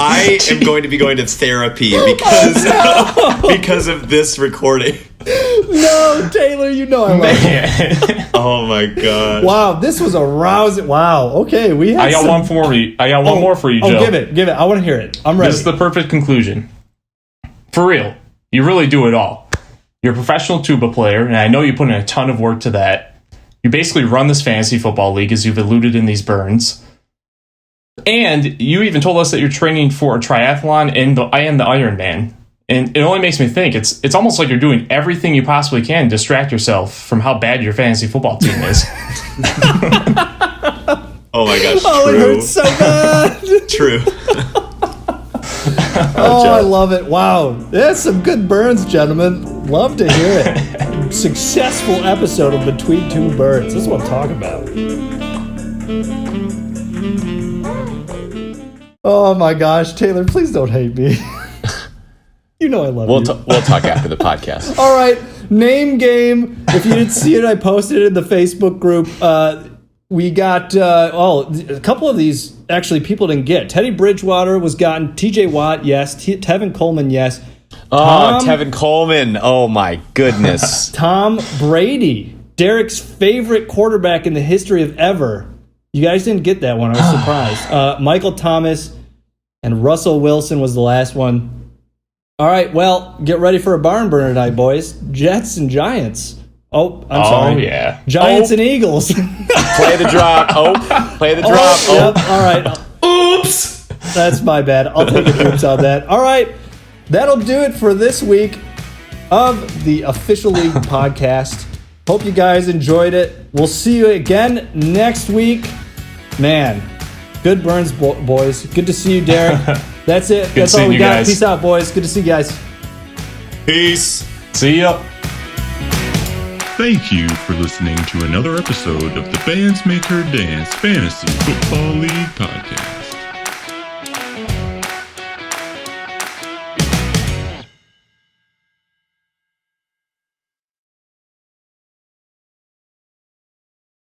[SPEAKER 4] I am going to be going to therapy because of this recording.
[SPEAKER 3] No, Taylor, you know I love it.
[SPEAKER 4] Oh my God!
[SPEAKER 3] Wow, this was a rousing. Wow. Okay, we had.
[SPEAKER 1] I got one for you. I got one more for you, Joe.
[SPEAKER 3] Oh, give it. I want to hear it. I'm ready.
[SPEAKER 1] This is the perfect conclusion. For real, you really do it all. You're a professional tuba player, and I know you put in a ton of work to that. You basically run this fantasy football league, as you've alluded in these burns. And you even told us that you're training for a triathlon and I am the Iron Man. And it only makes me think it's almost like you're doing everything you possibly can to distract yourself from how bad your fantasy football team is.
[SPEAKER 4] Oh my gosh!
[SPEAKER 3] Oh,
[SPEAKER 4] true.
[SPEAKER 3] It hurts so bad.
[SPEAKER 4] True.
[SPEAKER 3] Oh, I love it. Wow. That's some good burns, gentlemen. Love to hear it. Successful episode of Between Two Birds. That's what I'm talking about. Oh my gosh, Taylor, please don't hate me. You know I love you.
[SPEAKER 5] We'll talk after the podcast.
[SPEAKER 3] All right, name game. If you didn't see it, I posted it in the Facebook group. We got a couple of these actually people didn't get. Teddy Bridgewater was gotten. T.J. Watt, yes. Tevin Coleman, yes.
[SPEAKER 5] Tevin Coleman. Oh my goodness.
[SPEAKER 3] Tom Brady, Derek's favorite quarterback in the history of ever. You guys didn't get that one. I was surprised. Michael Thomas and Russell Wilson was the last one. All right, well, get ready for a barn burner tonight, boys. Jets and Giants. Oh, I'm sorry.
[SPEAKER 1] Oh, yeah.
[SPEAKER 3] Giants and Eagles.
[SPEAKER 5] Play the drop. Play the drop.
[SPEAKER 3] Yep. All right. Oops. That's my bad. I'll take a oops on that. All right. That'll do it for this week of the Official League podcast. Hope you guys enjoyed it. We'll see you again next week. Man, good burns, boys. Good to see you, Derek. That's it. That's all we got.
[SPEAKER 1] Guys.
[SPEAKER 3] Peace out, boys. Good to see you guys.
[SPEAKER 4] Peace.
[SPEAKER 1] See ya.
[SPEAKER 2] Thank you for listening to another episode of the Bands Make Her Dance Fantasy Football League podcast.